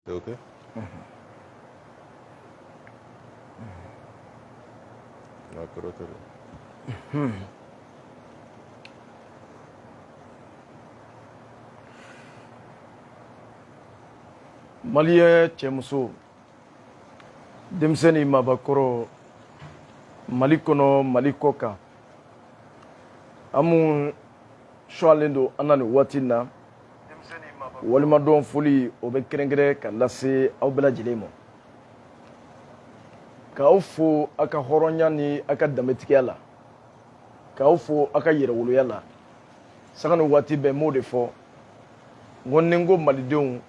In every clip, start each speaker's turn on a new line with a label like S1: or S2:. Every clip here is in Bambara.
S1: Okay.
S2: Malien cɛmuso denmisɛnnin mabakɔrɔ Mali kɔnɔ Mali kɔ kan an mun sualen don an na nin waati na walimadɔn foli o bɛ kɛrɛnkɛrɛn ka lase aw bɛɛ lajɛlen ma k'aw fo aw ka hɔrɔnya ni aw ka danbetigiya la k'aw fo aw ka yɛrɛwoloya la sanga ni waati bɛɛ m'o de fɔ n ko ni n ko malidenw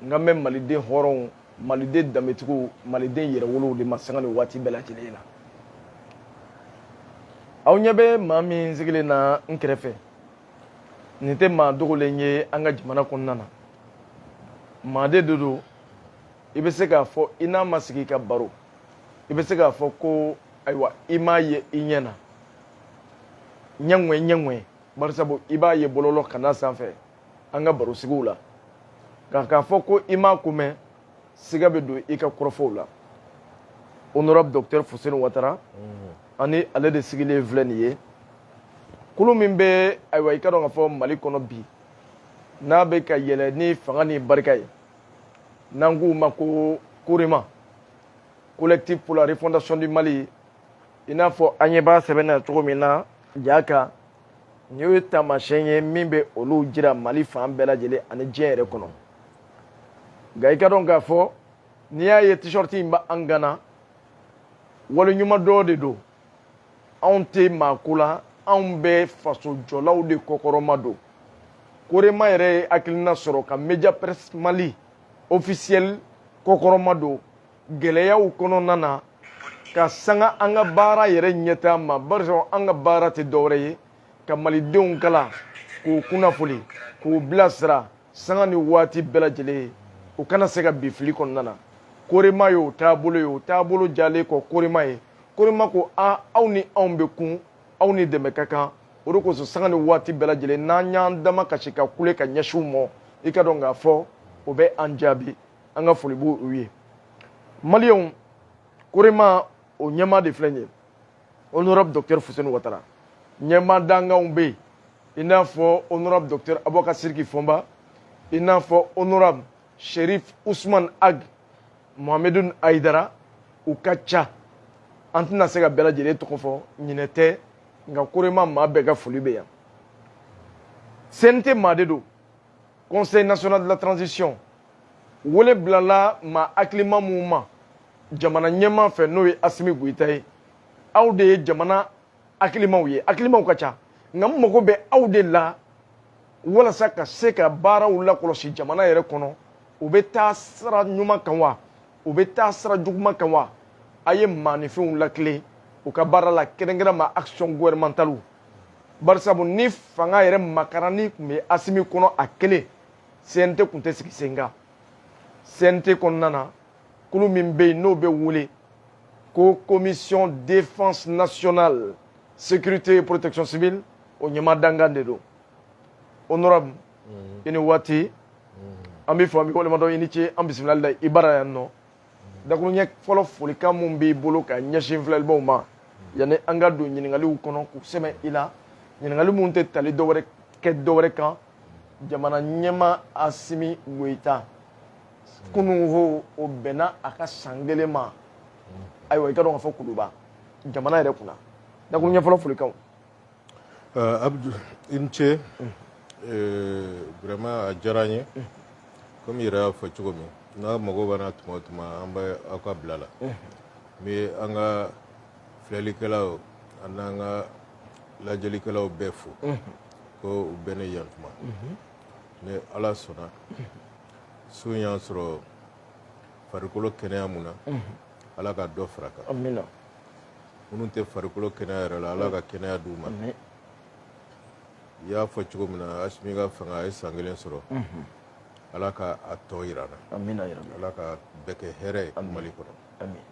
S2: n ka mɛn maliden hɔrɔnw maliden danbetigiw maliden yɛrɛwolow de ma sanga ni waati bɛɛ lajɛlen na aw ɲɛ bɛ maa min sigilen na n kɛrɛfɛ nin tɛ maa dogolen ye an ka jamana kɔnɔna na maaden de don i bɛ se k'a fɔ i n'a ma sigi ka baro i bɛ se k'a fɔ ko ayiwa i m'a ye i ɲɛ na ɲɛŋɛ barisabu i b'a ye bɔlɔlɔ kanna sanfɛ an ka barosigiw la k'a fɔ ko i m'a ko mɛn siga bɛ don i ka kɔrɔfɔw la honorable docteur Fuseni Watara ani ale de sigilen filɛ nin ye kulu min bɛ ayiwa i ka dɔn k'a fɔ Mali kɔnɔ bi n'a bɛ ka yɛlɛ ni fanga ni barika ye n'an k'u ma ko COREMA collectif pour la refondation du Mali i n'a fɔ an ɲɛ b'a sɛbɛn na cogo min na ja kan nin ye taamasiyɛn ye min bɛ olu jira Mali fan bɛɛ lajɛlen ani diɲɛ yɛrɛ kɔnɔ nka i ka dɔn k'a fɔ n'i y'a ye t-shirt in bɛ an gana waleɲuman dɔ de don anw tɛ maako la anw bɛ faso jɔlaw de kɔkɔrɔma don COREMA yɛrɛ ye hakilina sɔrɔ ka media presse Mali officiel kɔkɔrɔma don gɛlɛyaw kɔnɔna na ka sanga an ka baara yɛrɛ ɲɛtaa ma barisa an ka baara tɛ dɔwɛrɛ ye ka malidenw kalan k'u kunnafoni k'u bilasira sanga ni waati bɛɛ lajɛlen u kana se ka bi fili kɔnɔna na COREMA y'o taabolo ye o taabolo jalen kɔ COREMA ye COREMA ko aw ni anw bɛ kun aw ni dɛmɛ ka kan o de kosɔn sanga ni waati bɛɛ lajɛlen n'an y'an dama kasi ka kule ka ɲɛsin u ma i ka dɔn k'a fɔ o bɛ an jaabi an ka foli b'u ye maliyɛnw COREMA o ɲɛmaa de filɛ nin ye honorable docteur Fuseni Watara ɲɛmaa dankanw bɛ yen i n'a fɔ honorable docteur Abubakar Sidiki Fɔnba i n'a fɔ honorable Sherif Usman Ag Mohamedun Aidara u ka ca an tɛna se ka bɛɛ lajɛlen tɔgɔ fɔ ɲinɛ tɛ nka COREMA maa bɛɛ ka foli bɛ yan CNT maa de don Conseil national de la transition wele bilala maa hakilima minnu ma jamana ɲɛmaa fɛ n'o ye Asimi Goyita ye aw de ye jamana hakilimaw ye hakilimaw ka ca nka n mago bɛ aw de la walasa ka se ka baaraw lakɔlɔsi jamana yɛrɛ kɔnɔ u bɛ taa sira ɲuman kan wa u bɛ taa sira juguman kan wa a ye maanifɛnw latilen u ka baara la kɛrɛnkɛrɛnma action gouvernementale barisabu ni fanga yɛrɛ makarani tun bɛ Asimi kɔnɔ a kelen CNT tun tɛ sigi sen kan CNT kɔnɔna na kulu min bɛ yen n'o bɛ wele ko commission défense nationale sécurité et protection civile o ɲɛmaa dankan de don honorable i ni waati an bɛ fɔ an bɛ walemadɔ i ni ce an bisimilali la i bara yan nɔ dakuruɲɛ fɔlɔ folikan min b'i bolo ka ɲɛsin filɛlibaw ma yanni an ka don ɲininkaliw kɔnɔ k'u sɛbɛn i la ɲininkali minnu tɛ tali kɛ dɔwɛrɛ kan jamana ɲɛmaa Asimi Goyita kunun ho o bɛnna a ka san 1 ma ayiwa i ka dɔn ka fɔ kuluba jamana yɛrɛ kunna dakuruɲɛ fɔlɔ folikanw
S1: Abdou i ni ce vraiment a diyara n ye komi i yɛrɛ y'a fɔ cogo min n'a mago b'an na tuma o tuma an bɛ aw ka bila la n bɛ an ka filɛlikɛlaw an n'an ka lajɛlikɛlaw bɛɛ fo ko u bɛ ne yan tuma ni Ala sɔnna su y'an sɔrɔ farikolo kɛnɛya mun na Ala ka dɔ fara kan
S2: amina
S1: minnu tɛ farikolo kɛnɛya yɛrɛ la Ala ka kɛnɛya d'u ma i y'a fɔ cogo min na Asimi ka fanga a ye san 1 sɔrɔ Ala ka a tɔ yira an na
S2: amina
S1: Ala ka bɛɛ kɛ hɛrɛ ye Mali kɔnɔ
S2: amin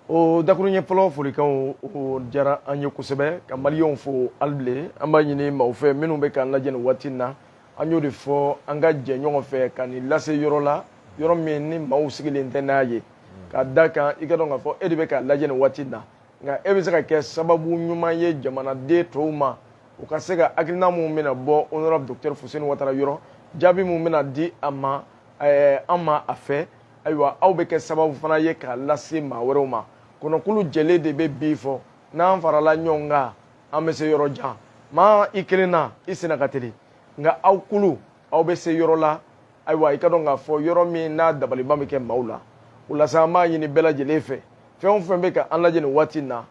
S2: o dakuruɲɛ fɔlɔ folikanw o diyara an ye kosɛbɛ ka maliyɛnw fo hali bilen an b'a ɲini maaw fɛ minnu bɛ k'an lajɛ nin waati in na an y'o de fɔ an ka jɛ ɲɔgɔn fɛ ka nin lase yɔrɔ la yɔrɔ min ni maaw sigilen tɛ n'a ye ka da kan i ka dɔn k'a fɔ e de bɛ k'a lajɛ nin waati in na nka e bɛ se ka kɛ sababu ɲuman ye jamanaden tɔw ma u ka se ka hakilina min bɛna bɔ honorable docteur Fuseni Watara yɔrɔ jaabi min bɛna di a ma an ma a fɛ ayiwa aw bɛ kɛ sababu fana ye k'a lase maa wɛrɛw ma kɔnɔkulu jɛlen de bɛ bi fɔ n'an farala ɲɔgɔn kan an bɛ se yɔrɔ jan maa i kelen na i senna ka teli nka aw kulu aw bɛ se yɔrɔ la ayiwa i ka dɔn k'a fɔ yɔrɔ min n'a dabaliban bɛ kɛ maaw la o la sa an b'a ɲini bɛɛ lajɛlen fɛ fɛn o fɛn bɛ ka an lajɛ nin waati in na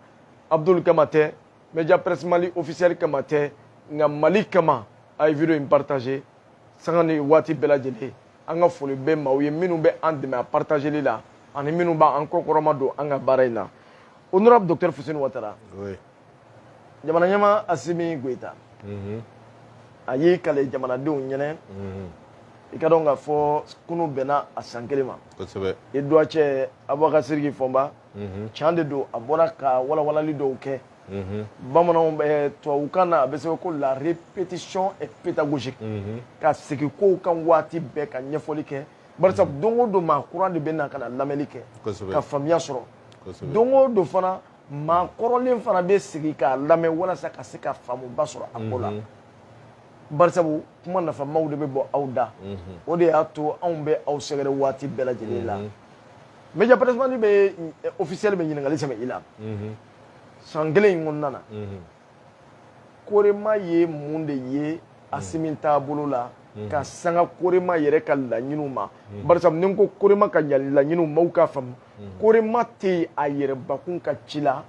S2: Abdul kama tɛ Media Presse Mali officiel kama tɛ nka Mali kama a ye video in partager sanga ni waati bɛɛ lajɛlen an ka foli bɛ maaw ye minnu bɛ an dɛmɛ a partageli la ani minnu b'an kɔkɔrɔma don an ka baara in na honorable docteur Fuseni Watara jamana ɲɛmaa Asimi Goita a y'i kale jamanadenw ɲɛnɛ i ka dɔn k'a fɔ kunu bɛnna a san kelen ma i doigt cɛ Abubakar Sidiki Fɔnba tiɲɛ de don a bɔra ka walawalali dɔw kɛ bamananw tubabukan na a bɛ sɛbɛn ko la répétition est pédagogique ka segin kow kan waati bɛɛ ka ɲɛfɔli kɛ barisa don o don maa kura de bɛ na ka na lamɛnni kɛ ka faamuya sɔrɔ don o don fana maa kɔrɔlen fana bɛ sigi k'a lamɛn walasa ka se ka faamuba sɔrɔ a ko la barisabu kuma nafamaw de bɛ bɔ aw da o de y'a to anw bɛ aw sɛgɛrɛ waati bɛɛ lajɛlen la Media Presse Mali bɛ officiel bɛ ɲininkali sɛbɛn i la san kelen in kɔnɔna na Korema ye mun de ye Asimi taabolo la ka sanga Korema yɛrɛ ka laɲiniw ma barisabu ni n ko Korema ka laɲiniw maaw k'a faamu Korema tɛ a yɛrɛbakun ka ci la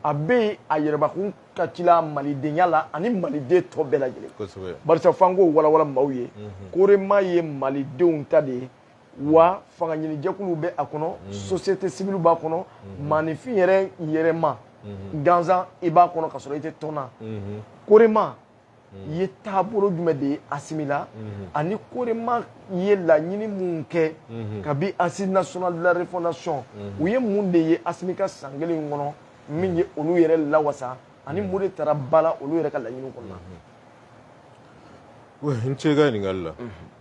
S2: a bɛ a yɛrɛbakun ka ci la malidenya la ani maliden tɔ bɛɛ lajɛlen barisa f'an k'o walawala maaw ye Korema ye malidenw ta de ye wa fanga ɲinijɛkuluw bɛ a kɔnɔ société civile b'a kɔnɔ maanifin yɛrɛ yɛrɛma gansan i b'a kɔnɔ ka sɔrɔ i tɛ tɔn na Korema ye taabolo jumɛn de ye Asimi la ani Korema ye laɲini mun kɛ kabi Assise nationale de la refondation u ye mun de ye Asimi ka san kelen kɔnɔ min ye olu yɛrɛ lawasa ani mun de taara ba la olu yɛrɛ ka laɲini kɔnɔna
S1: n ce ka ɲininkali la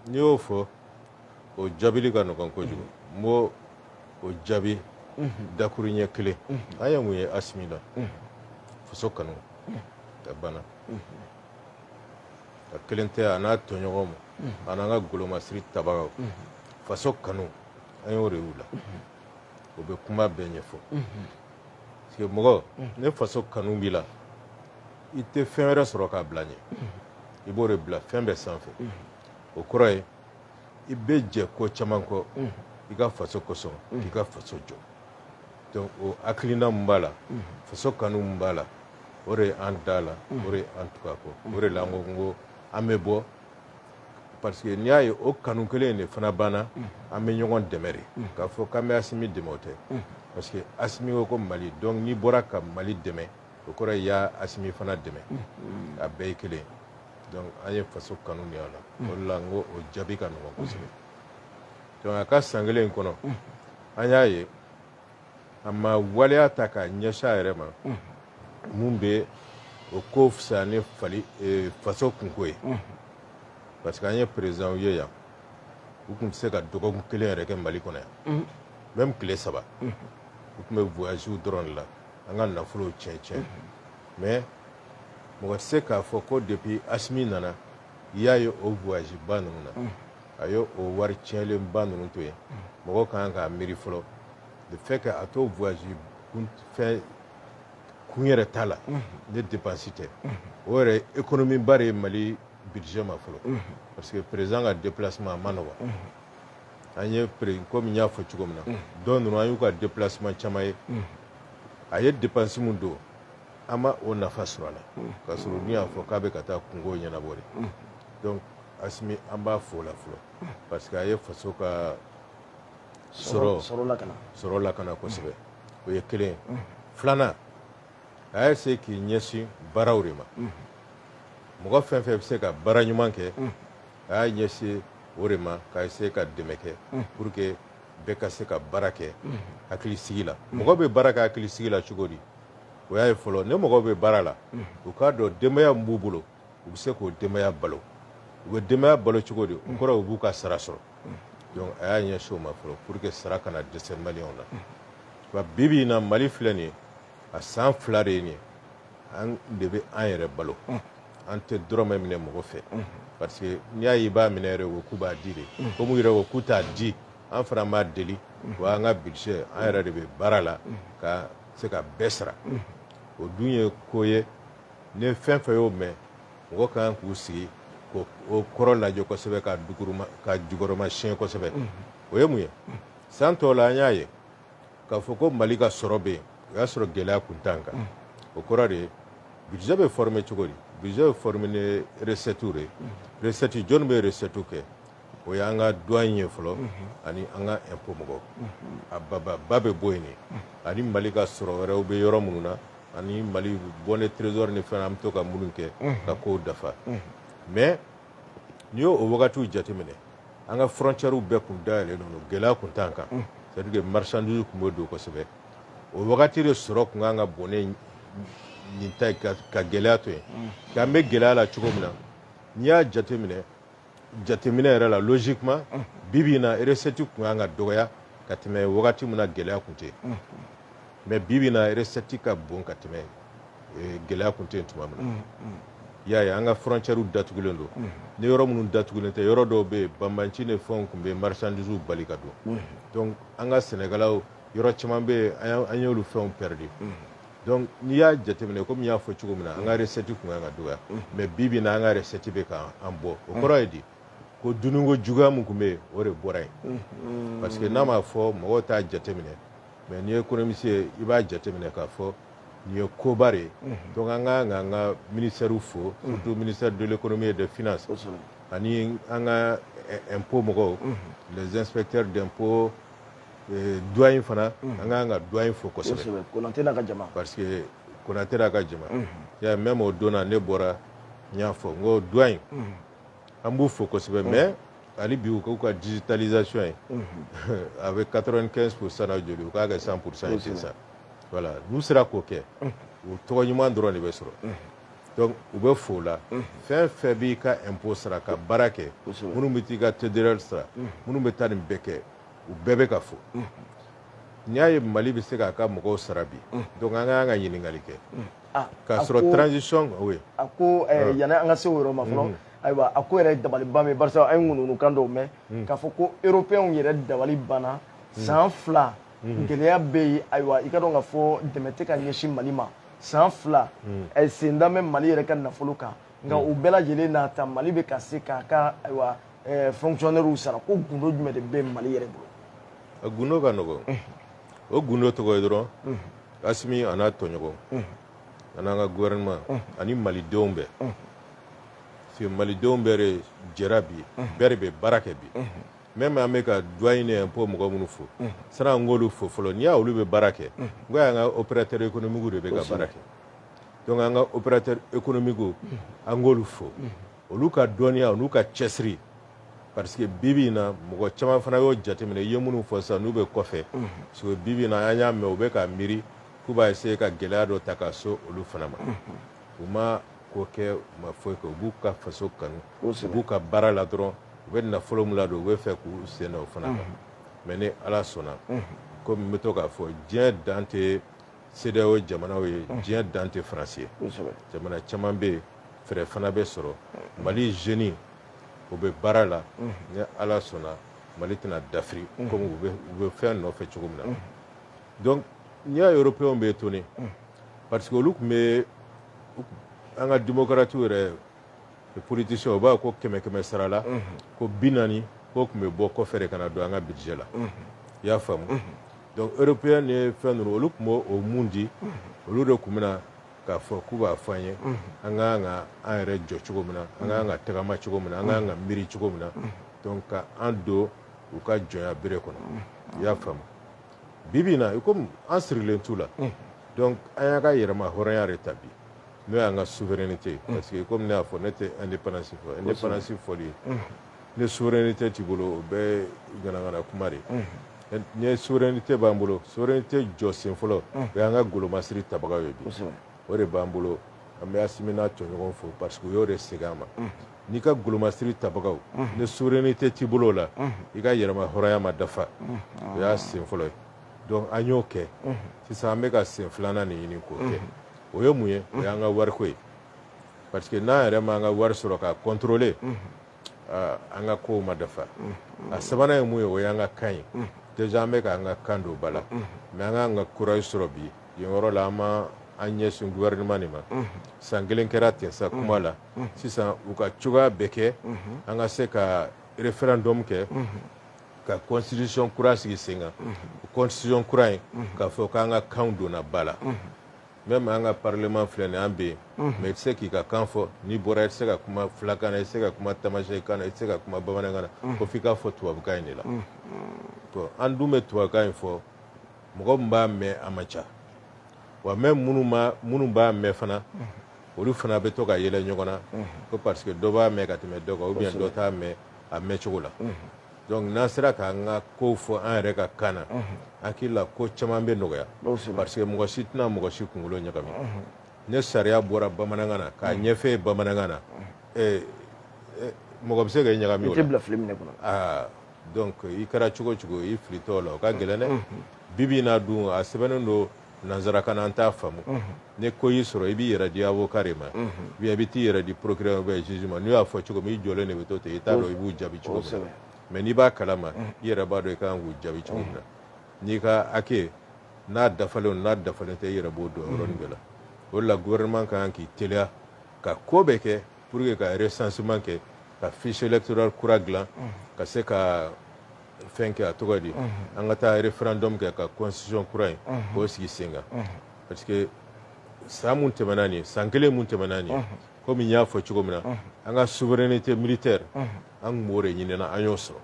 S1: n'i y'o fɔ o jaabili ka nɔgɔn kojugu n b'o o jaabi dakuru ɲɛ kelen an ye mun ye Asimi la faso kanu a banna a kelen tɛ a n'a tɔɲɔgɔnw a n'an ka golomasiri tabagaw faso kanu an y'o de y'u la o bɛ kuma bɛɛ ɲɛfɔ parce que mɔgɔ ne faso kanu b'i la i tɛ fɛn wɛrɛ sɔrɔ k'a bila ɲɛ i b'o de bila fɛn bɛɛ sanfɛ o kɔrɔ ye i bɛ jɛ ko caman kɔ i ka faso kosɔn k'i ka faso jɔ donc o hakilina mun b'a la faso kanu mun b'a la o de an da la o de an tugu a kɔ o de la an ko n ko an bɛ bɔ parce que n'i y'a ye o kanu kelen de fana banna an bɛ ɲɔgɔn dɛmɛ de k'a fɔ k'an bɛ Asimi dɛmɛ o tɛ parce que Asimi ko ko Mali donc n'i bɔra ka Mali dɛmɛ o kɔrɔ ye i y'a Asimi fana dɛmɛ a bɛɛ ye kelen donc an ye faso kanu de y'a la o de la n ko o jaabi ka nɔgɔn kosɛbɛ donc a ka san kelen in kɔnɔ an y'a ye a ma waleya ta k'a ɲɛsin a yɛrɛ ma mun bɛ o ko fisaya ni faso kunko ye parce que an ye président ye yan u tun tɛ se ka dɔgɔkun kelen yɛrɛ kɛ Mali kɔnɔ yan même tile 3 u tun bɛ voyage dɔrɔn de la an ka nafolow tiɲɛ mais mɔgɔ tɛ se k'a fɔ ko depuis Asimi nana i y'a ye o voyage ba ninnu na a ye o wari tiɲɛlen ba ninnu to yen mɔgɔ ka kan k'a miiri fɔlɔ le fait que a t'o voyage fɛn kun yɛrɛ t'a la ne dépense tɛ o yɛrɛ économie ba de ye Mali budget ma fɔlɔ parce que président ka déplacement a ma nɔgɔn an ye komi n y'a fɔ cogo min na dɔw ninnu an y'u ka déplacement caman ye a ye dépense mun don an ma o nafa sɔrɔ a la k'a sɔrɔ n'i y'a fɔ k'a bɛ ka taa kungo ɲɛnabɔ de donc Asimi an b'a fo la fɔlɔ parce que a ye faso ka sɔrɔ lakana kosɛbɛ o ye kelen ye filanan a y'a essayer k'i ɲɛsin baaraw de ma mɔgɔ fɛn fɛn bɛ se ka baara ɲuman kɛ a y'a ɲɛsin o de ma k'a essayer ka dɛmɛ kɛ pour que bɛɛ ka se ka baara kɛ hakilisigi la mɔgɔ bɛ baara kɛ hakilisigi la cogo di o y'a ye fɔlɔ ne mɔgɔ bɛ baara la u k'a dɔn denbaya min b'u bolo u bɛ se k'o denbaya balo u bɛ denbaya balo cogo di o kɔrɔ u b'u ka sara sɔrɔ donc a y'a ɲɛsin o ma fɔlɔ pour que sara kana dɛsɛ maliyɛnw na wa bibi in na Mali filɛ nin ye a san 2 de ye nin ye an de bɛ an yɛrɛ balo an tɛ dɔrɔmɛ minɛ mɔgɔ fɛ parce que n'i y'a ye i b'a minɛ yɛrɛ o k'u b'a di de comme yɛrɛ o k'u t'a di an fana m'a deli wa an ka budget an yɛrɛ de bɛ baara la ka se ka bɛɛ sara o dun ye ko ye ni fɛn fɛn y'o mɛn mɔgɔ kan k'u sigi k'o kɔrɔ lajɛ kosɛbɛ ka jukɔrɔma siɲɛ kosɛbɛ o ye mun ye san tɔw la an y'a ye k'a fɔ ko Mali ka sɔrɔ bɛ yen o y'a sɔrɔ gɛlɛya kun t'an kan o kɔrɔ de ye budget bɛ former cogo di budget bɛ former ni recette de ye recette jɔnni bɛ recette kɛ o y'an ka douane ye fɔlɔ ani an ka impôt mɔgɔ a ba bɛ bɔ yen de ani Mali ka sɔrɔ wɛrɛw bɛ yɔrɔ minnu na ani Mali bonnet trésor ni fɛn an bɛ to ka minnu kɛ ka kow dafa mais n'i y'o wagatiw jateminɛ an ka frontières bɛɛ kun dayɛlɛlen don gɛlɛya kun t'an kan c'est-à-dire que marchandise kun bɛ don kosɛbɛ o wagati de sɔrɔ kun kan ka bonnet nin ta ka gɛlɛya to yen k'an bɛ gɛlɛya la cogo min na n'i y'a jateminɛ yɛrɛ la logiquement bibi in na recette kun kan ka dɔgɔya ka tɛmɛ wagati min na gɛlɛya kun tɛ mais bibi in na recette ka bon ka tɛmɛ gɛlɛya kun tɛ tuma min na y'a ye an ka frontières datugulen don ni yɔrɔ minnu datugulen tɛ yɔrɔ dɔw bɛ yen banbanci ni fɛnw kun bɛ marchandise bali ka don donc an ka sɛnɛkɛlaw yɔrɔ caman bɛ yen an y'olu fɛnw perdre donc n'i y'a jateminɛ komi n y'a fɔ cogo min na an ka recette kun kan ka dɔgɔya mais bibi in na an ka recette bɛ k'an bɔ o kɔrɔ ye di ko dununko juguya min kun bɛ yen o de bɔra yen parce que n'a ma fɔ mɔgɔw t'a jateminɛ mais n'i ye économiste ye i b'a jateminɛ k'a fɔ nin ye koba de ye donc an ka an ka ministère fo surtout ministère de l'économie et des finances ani an ka impôt mɔgɔw les inspecteurs d'impôt douane fana an ka ka douane fo kosɛbɛ
S2: Konate n'a ka jama
S1: parce que Konate n'a ka jama ya même o don na ne bɔra n y'a fɔ n ko douane an b'u fo kosɛbɛ mais hali bi u k'u ka digitalisation ye avec 95% na joli u k'a kɛ 100% ye ten sa voilà n'u sera k'o kɛ u tɔgɔ ɲuman dɔrɔn de bɛ sɔrɔ donc u bɛ fo la fɛn fɛn b'i ka impôt sara ka baara kɛ minnu bɛ t'i ka TDR sara minnu bɛ taa nin bɛɛ kɛ u bɛɛ bɛ ka fo n'i y'a ye Mali bɛ se k'a ka mɔgɔw sara bi donc an ka ɲininkali kɛ k'a sɔrɔ transition oui
S2: a ko yanni an ka se o yɔrɔ ma fɔlɔ ayiwa a ko yɛrɛ dabaliban bɛ barisa an ye ŋununukan dɔw mɛn k'a fɔ ko européens yɛrɛ dabali banna san 2 gɛlɛya bɛ yen ayiwa i ka dɔn k'a fɔ dɛmɛ tɛ ka ɲɛsin Mali ma san 2 sen da bɛ Mali yɛrɛ ka nafolo kan nka u bɛɛ lajɛlen n'a ta Mali bɛ ka se k'a ka ayiwa fonctionnaires sara ko gundo jumɛn de bɛ Mali yɛrɛ bolo
S1: a gundo ka nɔgɔn o gundo tɔgɔ ye dɔrɔn Asimi a n'a tɔɲɔgɔn an'an ka gouvernement ani malidenw bɛɛ parce que malidenw bɛɛ de jɛra bi bɛɛ de bɛ baara kɛ bi même an bɛ ka douane ni impôt mɔgɔ minnu fo sanni an k'olu fo fɔlɔ n'i y'a olu bɛ baara kɛ n ko y'an ka opérateur économique de bɛ ka baara kɛ donc an ka opérateur économique an k'olu fo olu ka dɔnniya olu ka cɛsiri parce que bibi in na mɔgɔ caman fana y'o jateminɛ i ye minnu fɔ sisan n'u bɛ kɔfɛ parce que bibi in na an y'a mɛn u bɛ ka miiri k'u b'a essayer ka gɛlɛya dɔ ta ka so olu fana ma u ma ko kɛ u ma foyi kɛ u b'u ka faso kanu u b'u ka baara la dɔrɔn u bɛ nafolo min ladon u bɛ fɛ k'u sen da o fana kan mais ni Ala sɔnna komi n bɛ to k'a fɔ diɲɛ dan tɛ CEDEAO jamanaw ye diɲɛ dan tɛ Faransi ye jamana caman bɛ yen fɛɛrɛ fana bɛ sɔrɔ Mali jeunes u bɛ baara la ni Ala sɔnna Mali tɛna dafiri komi u bɛ fɛn nɔfɛ cogo min na donc n'i y'a européens bɛ étonné parce que olu tun bɛ an ka démocrates yɛrɛ politiciens u b'a ko 100 sara la ko 40 k'o tun bɛ bɔ kɔfɛ de ka na don an ka budget la i y'a faamu donc européens ni fɛn ninnu olu tun b'o mun di olu de tun bɛna k'a fɔ k'u b'a fɔ an ye an ka kan ka an yɛrɛ jɔ cogo min na an ka kan ka tagama cogo min na an ka kan ka miiri cogo min na donc ka an don u ka jɔnya bere kɔnɔ i y'a faamu bibi in na komi an sirilen t'u la donc an y'a ka yɛrɛma hɔrɔnya de ta bi n'o y'an ka souveraineté parce que comme ne y'a fɔ ne tɛ indépendance fɔ indépendance fɔli ni souveraineté t'i bolo o bɛɛ ye ganagana kuma de ye ni souveraineté b'an bolo souveraineté jɔ sen fɔlɔ o y'an ka golomasiri tabagaw ye bi o de b'an bolo an bɛ Asimina tɔɲɔgɔn fo parce que u y'o de segin an ma n'i ka golomasiri tabagaw ni souveraineté t'i bolo o la i ka yɛrɛma hɔrɔnya ma dafa o y'a sen fɔlɔ ye donc an y'o kɛ sisan an bɛ ka sen filanan nin ɲini k'o kɛ o ye mun ye o y'an ka wariko ye parce que n'an yɛrɛ m'an ka wari sɔrɔ ka contrôler an ka kow ma dafa a sabanan ye mun ye o y'an ka kan ye déjà an bɛ k'an ka kan don ba la mais an k'an ka courage sɔrɔ bi yen yɔrɔ la an ma an ɲɛsin gouvernement nin ma san kelen kɛra ten sa kuma la sisan u ka cogoya bɛɛ kɛ an ka se ka référendum kɛ ka constitution kura sigi sen kan o constitution kura in k'a fɔ k'an ka kanw donna ba la même an ka parlement filɛ nin an bɛ yen mais i tɛ se k'i ka kan fɔ n'i bɔra i tɛ se ka kuma filakan na i tɛ se ka kuma tamasɛkan na i tɛ se ka kuma bamanankan na ko f'i k'a fɔ tubabukan in de la bon an dun bɛ tubabukan in fɔ mɔgɔ min b'a mɛn a ma ca wa même minnu b'a mɛn fana olu fana bɛ to ka yɛlɛ ɲɔgɔn na ko parce que dɔ b'a mɛn ka tɛmɛ dɔ kan ou bien dɔ t'a mɛn a mɛncogo la donc n'an sera k'an ka kow fɔ an yɛrɛ ka kan na hakili la ko caman bɛ nɔgɔya parce que mɔgɔ si tɛna mɔgɔ si kunkolo ɲagami ne sariya bɔra bamanankan na k'a ɲɛfɛ ye bamanankan na mɔgɔ bɛ se k'e ɲagami o la
S2: i tɛ bila fili minɛ kɔnɔ
S1: donc i kɛra cogo o cogo i filitɔ la o ka gɛlɛn dɛ bibi n'a dun a sɛbɛnnen don nanzarakan na an t'a faamu ni ko y'i sɔrɔ i b'i yɛrɛ di avocat de ma bien i bɛ t'i yɛrɛ di procureur ou bien juge ma n'u y'a fɔ cogo min i jɔlen de bɛ to ten i t'a dɔn i b'u jaabi cogo min na mais n'i b'a kalama i yɛrɛ b'a dɔn i kan k'u jaabi cogo min na n'i ka hakɛ n'a dafalen tɛ i yɛrɛ b'o dɔn yɔrɔnin bɛɛ la o de la gouvernement kan k'i teliya ka ko bɛɛ kɛ pour que ka recensement kɛ ka fiche électorale kura dilan ka se ka fɛn kɛ a tɔgɔ di an ka taa référendum kɛ ka constitution kura in k'o sigi sen kan parce que san mun tɛmɛna nin ye san kelen mun tɛmɛna nin ye komi n y'a fɔ cogo min na an ka souveraineté militaire an tun b'o de ɲinina an y'o sɔrɔ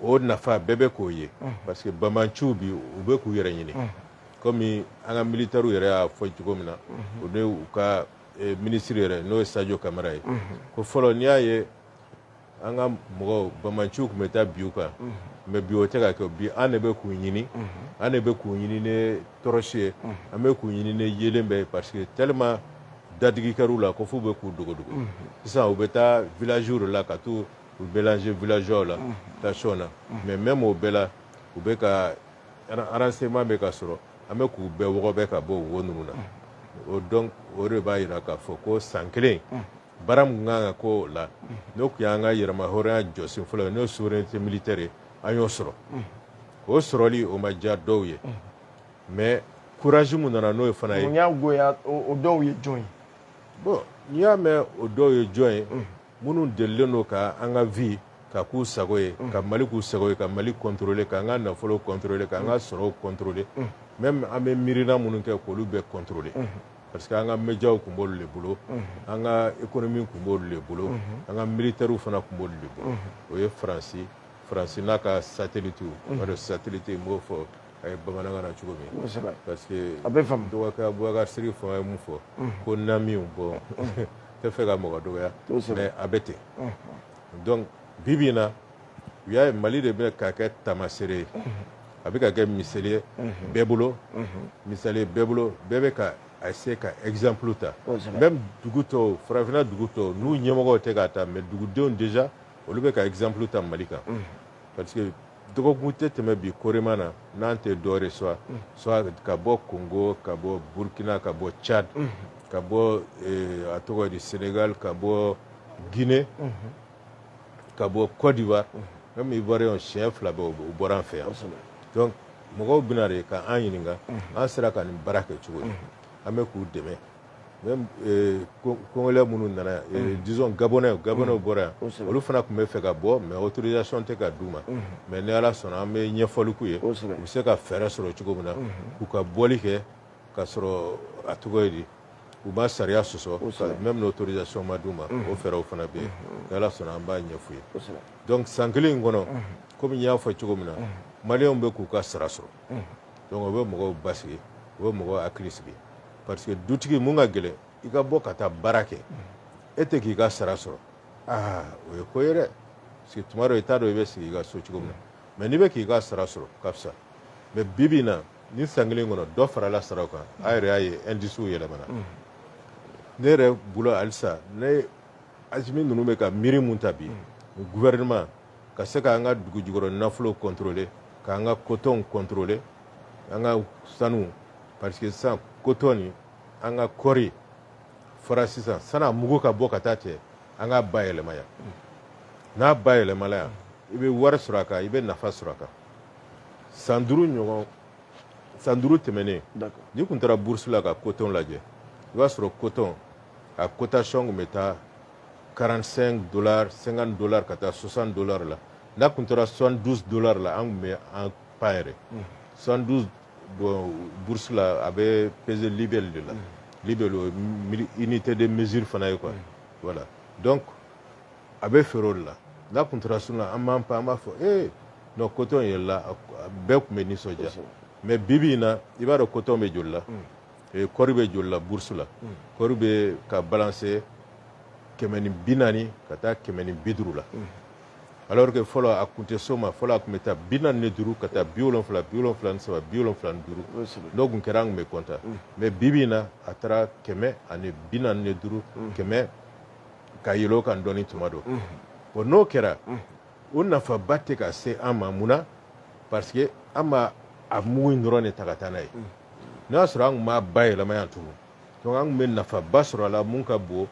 S1: o nafa bɛɛ bɛ k'o ye parce que bamanciw bi u bɛ k'u yɛrɛ ɲini komi an ka militaires yɛrɛ y'a fɔ cogo min na o ni u ka ministre yɛrɛ n'o ye Sadio Kamara ye ko fɔlɔ n'i y'a ye an ka mɔgɔw bamanciw tun bɛ taa bin u kan mais bi o tɛ ka kɛ bi an de bɛ k'u ɲini an de bɛ k'u ɲini ni tɔrɔsi ye an bɛ k'u ɲini ni yelen bɛɛ ye parce que tellement dadigi kɛr'u la ko f'u bɛ k'u dogodogo sisan u bɛ taa villagew de la ka t'u mélanger villageois la tâchons na mais même o bɛɛ la u bɛ ka renseignement bɛ ka sɔrɔ an bɛ k'u bɛɛ wɔgɔbɛ ka bɔ wo ninnu na o donc o de b'a jira k'a fɔ ko san kelen baara mun kan ka k'o la n'o tun y'an ka yɛrɛma hɔrɔnya jɔsen fɔlɔ ye n'o ye souveraineté militaire ye an y'o sɔrɔ o sɔrɔli o ma diya dɔw ye mais courage mun nana n'o ye fana ye
S2: mun y'a goya o dɔw ye jɔn ye
S1: bon n'i y'a mɛn o dɔw ye jɔn ye minnu delilen don ka an ka vie ka k'u sago ye ka Mali k'u sago ye ka Mali contrôler k'an ka nafolo contrôler k'an ka sɔrɔw contrôler même an bɛ miirina minnu kɛ k'olu bɛɛ contrôler parce que an ka médiaw tun b'olu de bolo an ka économie tun b'olu de bolo an ka militaires fana tun b'olu de bolo o ye Faransi n'a ka satellite o de satellite n b'o fɔ a ye bamanankan na cogo min parce que
S2: a bɛ faamu
S1: dɔgɔkɛ Boubacar Sigi fanga ye mun fɔ ko namiw bɔn tɛ fɛ ka mɔgɔ dɔgɔya mais a bɛ ten donc bibi in na u y'a ye Mali de bɛ ka kɛ tamaseere ye a bɛ ka kɛ misali ye bɛɛ bolo bɛɛ bɛ ka essayer ka exemple ta même dugu tɔw farafinna dugu tɔw n'u ɲɛmɔgɔw tɛ k'a ta mais dugudenw déjà olu bɛ ka exemple ta Mali kan parce que dɔgɔkun tɛ tɛmɛ bi Korema na n'an tɛ dɔwɛrɛ soit ka bɔ Congo ka bɔ Burkina ka bɔ Tchad ka bɔ a tɔgɔ di Sénégal ka bɔ Guinée ka bɔ Côte d'Ivoire même Ivoirien siɲɛ 2 bɛ u bɔra an fɛ yan donc mɔgɔw bɛna de ka an ɲininka an sera ka nin baara kɛ cogo di an bɛ k'u dɛmɛ même Congolais minnu nana disons Gabonais bɔra yan olu fana tun bɛ fɛ ka bɔ mais autorisation tɛ ka d'u ma mais ni Ala sɔnna an bɛ ɲɛfɔli k'u ye u bɛ se ka fɛɛrɛ sɔrɔ cogo min na k'u ka bɔli kɛ ka sɔrɔ a tɔgɔ ye di u ma sariya sɔsɔ même l'autorisation ma d'u ma o fɛɛrɛw fana bɛ yen ni Ala sɔnna an b'a ɲɛf'u ye donc san kelen in kɔnɔ komi n y'a fɔ cogo min na maliyɛnw bɛ k'u ka sara sɔrɔ donc o bɛ mɔgɔw basigi o bɛ mɔgɔw hakili sigi parce que dutigi mun ka gɛlɛn i ka bɔ ka taa baara kɛ e tɛ k'i ka sara sɔrɔ o ye ko ye dɛ parce que tuma dɔ i t'a dɔn i bɛ sigi i ka so cogo min na mais n'i bɛ k'i ka sara sɔrɔ ka fisa mais bibi in na ni san kelen kɔnɔ dɔ farala saraw kan a yɛrɛ y'a ye indice yɛlɛmana ne yɛrɛ bolo halisa ne Asimi ninnu bɛ ka miiri mun ta bi gouvernement ka se k'an ka dugu jukɔrɔ nafolo contrôler k'an ka coton contrôler an ka sanu parce que sisan coton ni an ka kɔri fɔra sisan san'a mugu ka bɔ ka taa cɛ an ka bayɛlɛma yan n'a bayɛlɛmala yan i bɛ wari sɔrɔ a kan i bɛ nafa sɔrɔ a kan san 5 ɲɔgɔn san 5 tɛmɛnen n'i kun taara bourse la ka coton lajɛ i b'a sɔrɔ coton a cotation kun bɛ taa $45 $50 ka taa $60 la n'a kun taara $72 la an kun bɛ an pan yɛrɛ 72 bon bourse la a bɛ peser libelle de la libelle o unité de mesure fana ye quoi voilà donc a bɛ feere o de la n'a kun taara sun na an b'an pan an b'a fɔ non coton yɛlɛla bɛɛ kun bɛ nisɔndiya mais bibi in na i b'a dɔn coton bɛ joli la kɔri bɛ joli la bourse la kɔri bɛ ka balancer 140 ka taa 150 la alors que fɔlɔ a kun tɛ s'o ma fɔlɔ a kun bɛ taa 45 ka taa 70 73 75 n'o kun kɛra an kun bɛ content mais bibi in na a taara 145 100 ka yɛlɛ o kan dɔɔni tuma dɔ bon n'o kɛra o nafaba tɛ ka se an ma mun na parce que an ma a mugu in dɔrɔn de ta ka taa n'a ye n'a y'a sɔrɔ an kun b'a bayɛlɛma yan tugun donc an kun bɛ nafaba sɔrɔ a la mun ka bon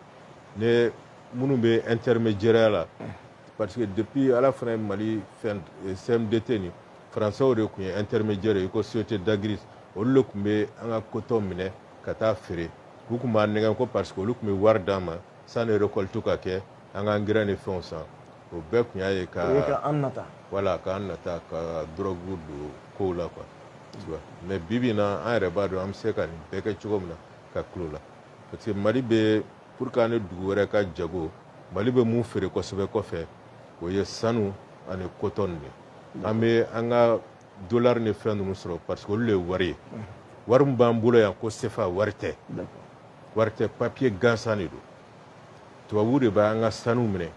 S1: ne minnu bɛ intermédiaire la parce que depuis ala fana ye Mali fɛn CMDT ni français de kun ye intermédiaire ye ko société d'agris olu de kun bɛ an ka coton minɛ ka taa feere u kun b'a nɛgɛn ko parce que olu kun bɛ wari d'an ma sanni récolte ka kɛ an ka engrais ni fɛnw san o bɛɛ kun y'a ye ka
S2: an nata
S1: voilà k'an nata ka drogue don kow la quoi tu vois mais bibi in na an yɛrɛ b'a dɔn an bɛ se ka nin bɛɛ kɛ cogo min na ka tulo la parce que Mali bɛ pour que an ni dugu wɛrɛ ka jago Mali bɛ mun feere kosɛbɛ kɔfɛ o ye sanu ani coton de an bɛ an ka dollar ni fɛn ninnu sɔrɔ parce que olu de ye wari ye wari min b'an bolo yan ko CFA wari tɛ papier gansan de don tubabuw de b'an ka sanu minɛ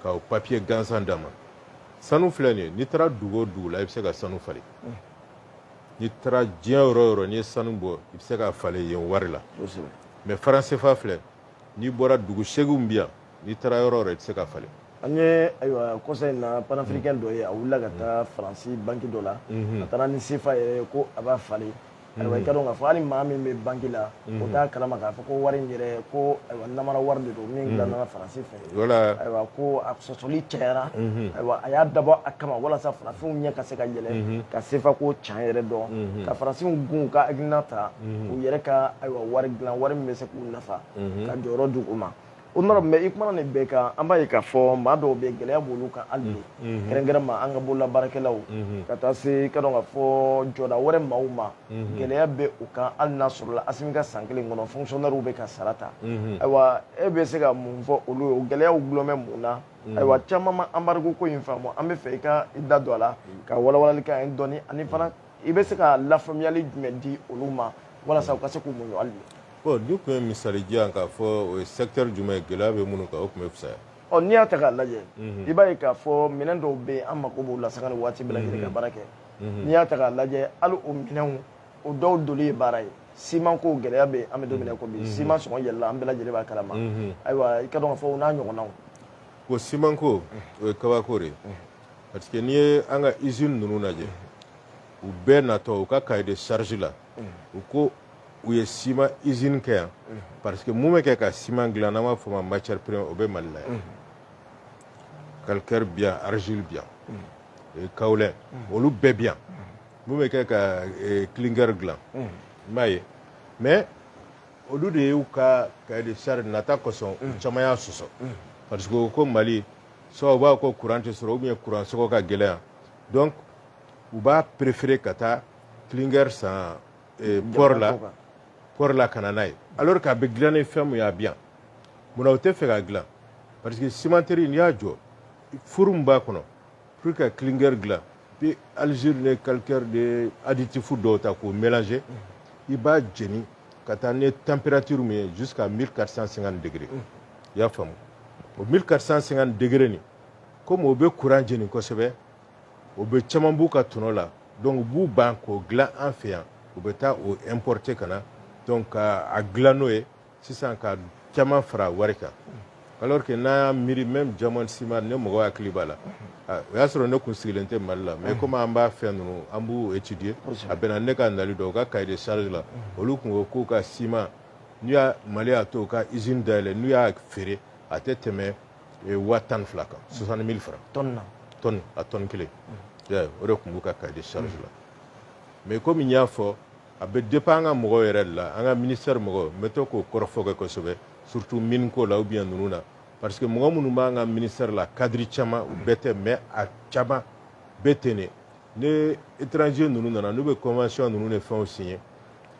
S1: ka o papier gansan d'a ma sanu filɛ nin ye n'i taara dugu o dugu la i bɛ se ka sanu falen n'i taara diɲɛ yɔrɔ o yɔrɔ n'i ye sanu bɔ i bɛ se ka falen yen wari la mais franc CFA filɛ n'i bɔra dugu seginw bi yan n'i taara yɔrɔ o yɔrɔ i tɛ se ka falen
S2: an ye ayiwa kɔsa in na panafricain dɔ ye a wulila ka taa faransi banki dɔ la a taara ni CFA yɛrɛ ko a b'a falen ayiwa i ka dɔn k'a fɔ hali maa min bɛ banki la o t'a kalama k'a fɔ ko wari in yɛrɛ ko ayiwa namara wari de don min dilanna faransi fɛ ayiwa ko a sɔsɔli cayara ayiwa a y'a dabɔ a kama walasa farafinw ɲɛ ka se ka yɛlɛ ka CFA ko can yɛrɛ dɔn ka faransiw gun ka hakilina ta u yɛrɛ ka ayiwa wari dilan wari min bɛ se k'u nafa ka jɔyɔrɔ di u ma o nɔrɔ mɛ i kumana nin bɛɛ kan an b'a ye k'a fɔ maa dɔw bɛ gɛlɛya b'olu kan hali bi kɛrɛnkɛrɛn ma an ka bololabaarakɛlaw ka taa se ka dɔn k'a fɔ jɔda wɛrɛ maaw ma gɛlɛya bɛ u kan hali n'a sɔrɔla Asimi ka san kelen kɔnɔ fonctionnaires bɛ ka sara ta ayiwa e bɛ se ka mun fɔ olu ye o gɛlɛyaw gulonmɛ mun na ayiwa caman ma embargo ko in faamu an bɛ fɛ i ka i da don a la ka walawalali kɛ an ye dɔɔni ani fana i bɛ se ka lafaamuyali jumɛn di olu ma walasa u ka se k'u muɲu hali bi
S1: bon n'i kun ye misali di yan k'a fɔ o ye secteur jumɛn ye gɛlɛya bɛ minnu kan o tun bɛ fisaya
S2: n'i y'a ta k'a lajɛ i b'a ye k'a fɔ minɛn dɔw bɛ yen an mako b'u la sanga ni waati bɛɛ lajɛlen ka baara kɛ n'i y'a ta k'a lajɛ hali o minɛnw o dɔw doli ye baara ye siman ko gɛlɛya bɛ yen an bɛ don min na ko bi siman sɔngɔ yɛlɛla an bɛɛ lajɛlen b'a kalama ayiwa i ka dɔn k'a fɔ o n'a ɲɔgɔnnaw
S1: o siman ko o ye kabako de ye parce que n'i ye an ka usine ninnu lajɛ u bɛɛ natɔ u ka cahier de charge la u ko u ye ciment usine kɛ yan parce que mun bɛ kɛ ka ciment dilan n'an b'a fɔ o ma matière première o bɛ Mali la yan calcaire bi yan argile bi yan kaolin olu bɛɛ bi yan mun bɛ kɛ ka clinker dilan i m'a ye mais olu de y'u ka cahier de charge nata kosɔn u caman y'a sɔsɔ parce que ko Mali soit u b'a ko courant tɛ sɔrɔ ou bien courant sɔngɔ ka gɛlɛn donc u b'a préférer ka taa clinker san port la ka na n'a ye alors k'a bɛ dilan ni fɛn min ye a bi yan munna u tɛ fɛ ka dilan parce que cimenterie n'i y'a jɔ furu min b'a kɔnɔ pour que ka clinker dilan i bɛ algile ni calcaire de additif dɔw ta k'o mélanger i b'a jeni ka taa ni température min ye jusqu'à 1450 degrés i y'a faamu o 1450 degrés nin comme o bɛ courant jeni kosɛbɛ o bɛ caman b'u ka tɔnɔ la donc u b'u ban k'o dilan an fɛ yan u bɛ taa o importer ka na donc a dilan n'o ye sisan ka caman fara wari kan alors que n'a y'a miiri même Diamond Ciment ne mɔgɔ hakili b'a la o y'a sɔrɔ ne kun sigilen tɛ Mali la mais comme an b'a fɛn ninnu an b'u étudier a bɛnna ne ka nali dɔ u ka cahier de charge la olu kun ko k'u ka ciment n'u y'a Mali y'a to u ka usine dayɛlɛ n'u y'a feere a tɛ tɛmɛ 12,000 kan 60,000 francs tonne a tonne kelen o de kun b'u ka cahier de charge la mais comme n y'a fɔ a bɛ dépend an ka mɔgɔw yɛrɛ de la an ka ministère mɔgɔw n bɛ to k'o kɔrɔfɔ kɛ kosɛbɛ surtout mine ko la ou bien ninnu na parce que mɔgɔ minnu b'an ka ministère la cadre caman u bɛɛ tɛ mais a caman bɛɛ tɛ ne ni étranger ninnu nana n'u bɛ convention ninnu ni fɛnw signé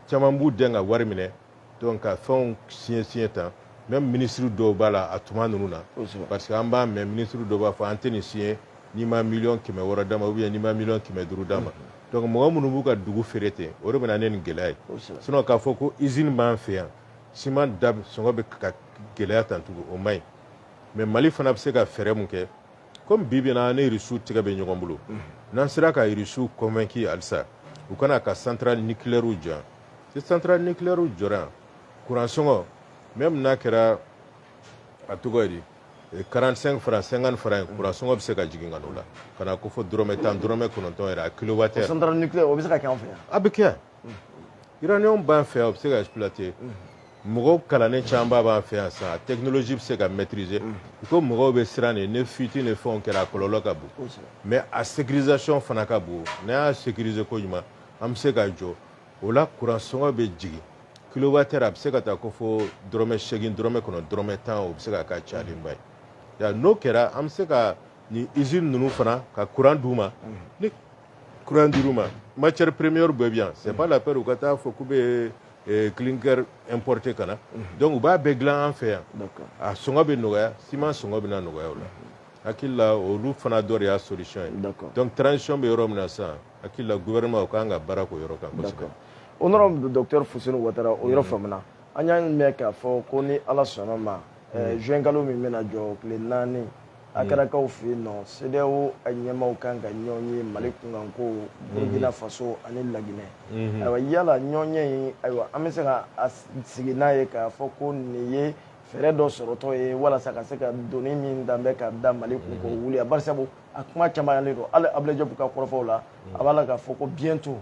S1: caman b'u dɛn ka wari minɛ donc ka fɛnw signé tan même ministre dɔw b'a la a tuma ninnu na parce que an b'a mɛn ministre dɔw b'a fɔ an tɛ nin signé n'i ma 1,600,000 d'a ma ou bien n'i ma 1,500,000 d'a ma donc mɔgɔ minnu b'u ka dugu feere ten o de bɛ na ne nin gɛlɛya ye sinon k'a fɔ ko usine b'an fɛ yan ciment da sɔngɔ bɛ ka gɛlɛya tan tugun o man ɲi mais Mali fana bɛ se ka fɛɛrɛ mun kɛ comme bi bi in na an ni Rusiw tɛgɛ bɛ ɲɔgɔn bolo n'an sera ka Rusiw convaincre halisa u kana ka centrale nucléaire jɔ yan si centrale nucléaire jɔra yan courant sɔngɔ même n'a kɛra a tɔgɔ ye di 45 francs 50 francs courant sɔngɔ bɛ se ka jigin ka n'o la ka na ko fɔ dɔrɔmɛ 10 dɔrɔmɛ 9 yɛrɛ a kilowattheure
S2: centrale nucléaire o bɛ se ka kɛ an fɛ yan
S1: a bɛ kɛ yan uranium b'an fɛ yan o bɛ se ka exploiter mɔgɔw kalannen caman b'an fɛ yan sisan technologie bɛ se ka maîtriser ko mɔgɔw bɛ siran de ni fuite ni fɛnw kɛra a kɔlɔlɔ ka bon mais a sécurisation fana ka bon n'a y'a sécuriser ko ɲuman an bɛ se ka jɔ o la courant sɔngɔ bɛ jigin kilowattheure a bɛ se ka taa ko fɔ dɔrɔmɛ 8 dɔrɔmɛ 9 dɔrɔmɛ 10 o bɛ se ka k'a cayalenba ye n'o kɛra an bɛ se ka ni usine ninnu fana ka courant d'u ma ni courant dir'u ma matière première bɛɛ bɛ yan c'est pas la peine u ka taa fɔ k'u bɛ clinker importé kana donc u b'a bɛɛ dilan an fɛ yan a sɔngɔ bɛ nɔgɔya ciment sɔngɔ bɛ na nɔgɔya o la hakili la olu fana dɔ de y'a solution ye donc transition bɛ yɔrɔ min na sisan hakili la gouvernement u kan ka baara k'o yɔrɔ kan kosɛbɛ
S2: honorable docteur Fuseni Ouattara o yɔrɔ faamuna an y'a mɛn k'a fɔ ko ni Ala sɔnna ma juin kalo min bɛna jɔ tile 4 a kɛra k'aw fɛ yen nɔ CEDEAO a ɲɛmaaw kan ka ɲɔgɔn ye Mali kunkanko Burkina Faso ani Laginɛ ayiwa yala ɲɔgɔnye in ayiwa an bɛ se ka sigi n'a ye k'a fɔ ko nin ye fɛɛrɛ dɔ sɔrɔtɔ ye walasa ka se ka doni min dan bɛ ka da Mali kun k'o wuli bari sabu a kuma caman yalen don hali Ablaye Diop ka kɔrɔfɔw la a b'a la k'a fɔ ko bientôt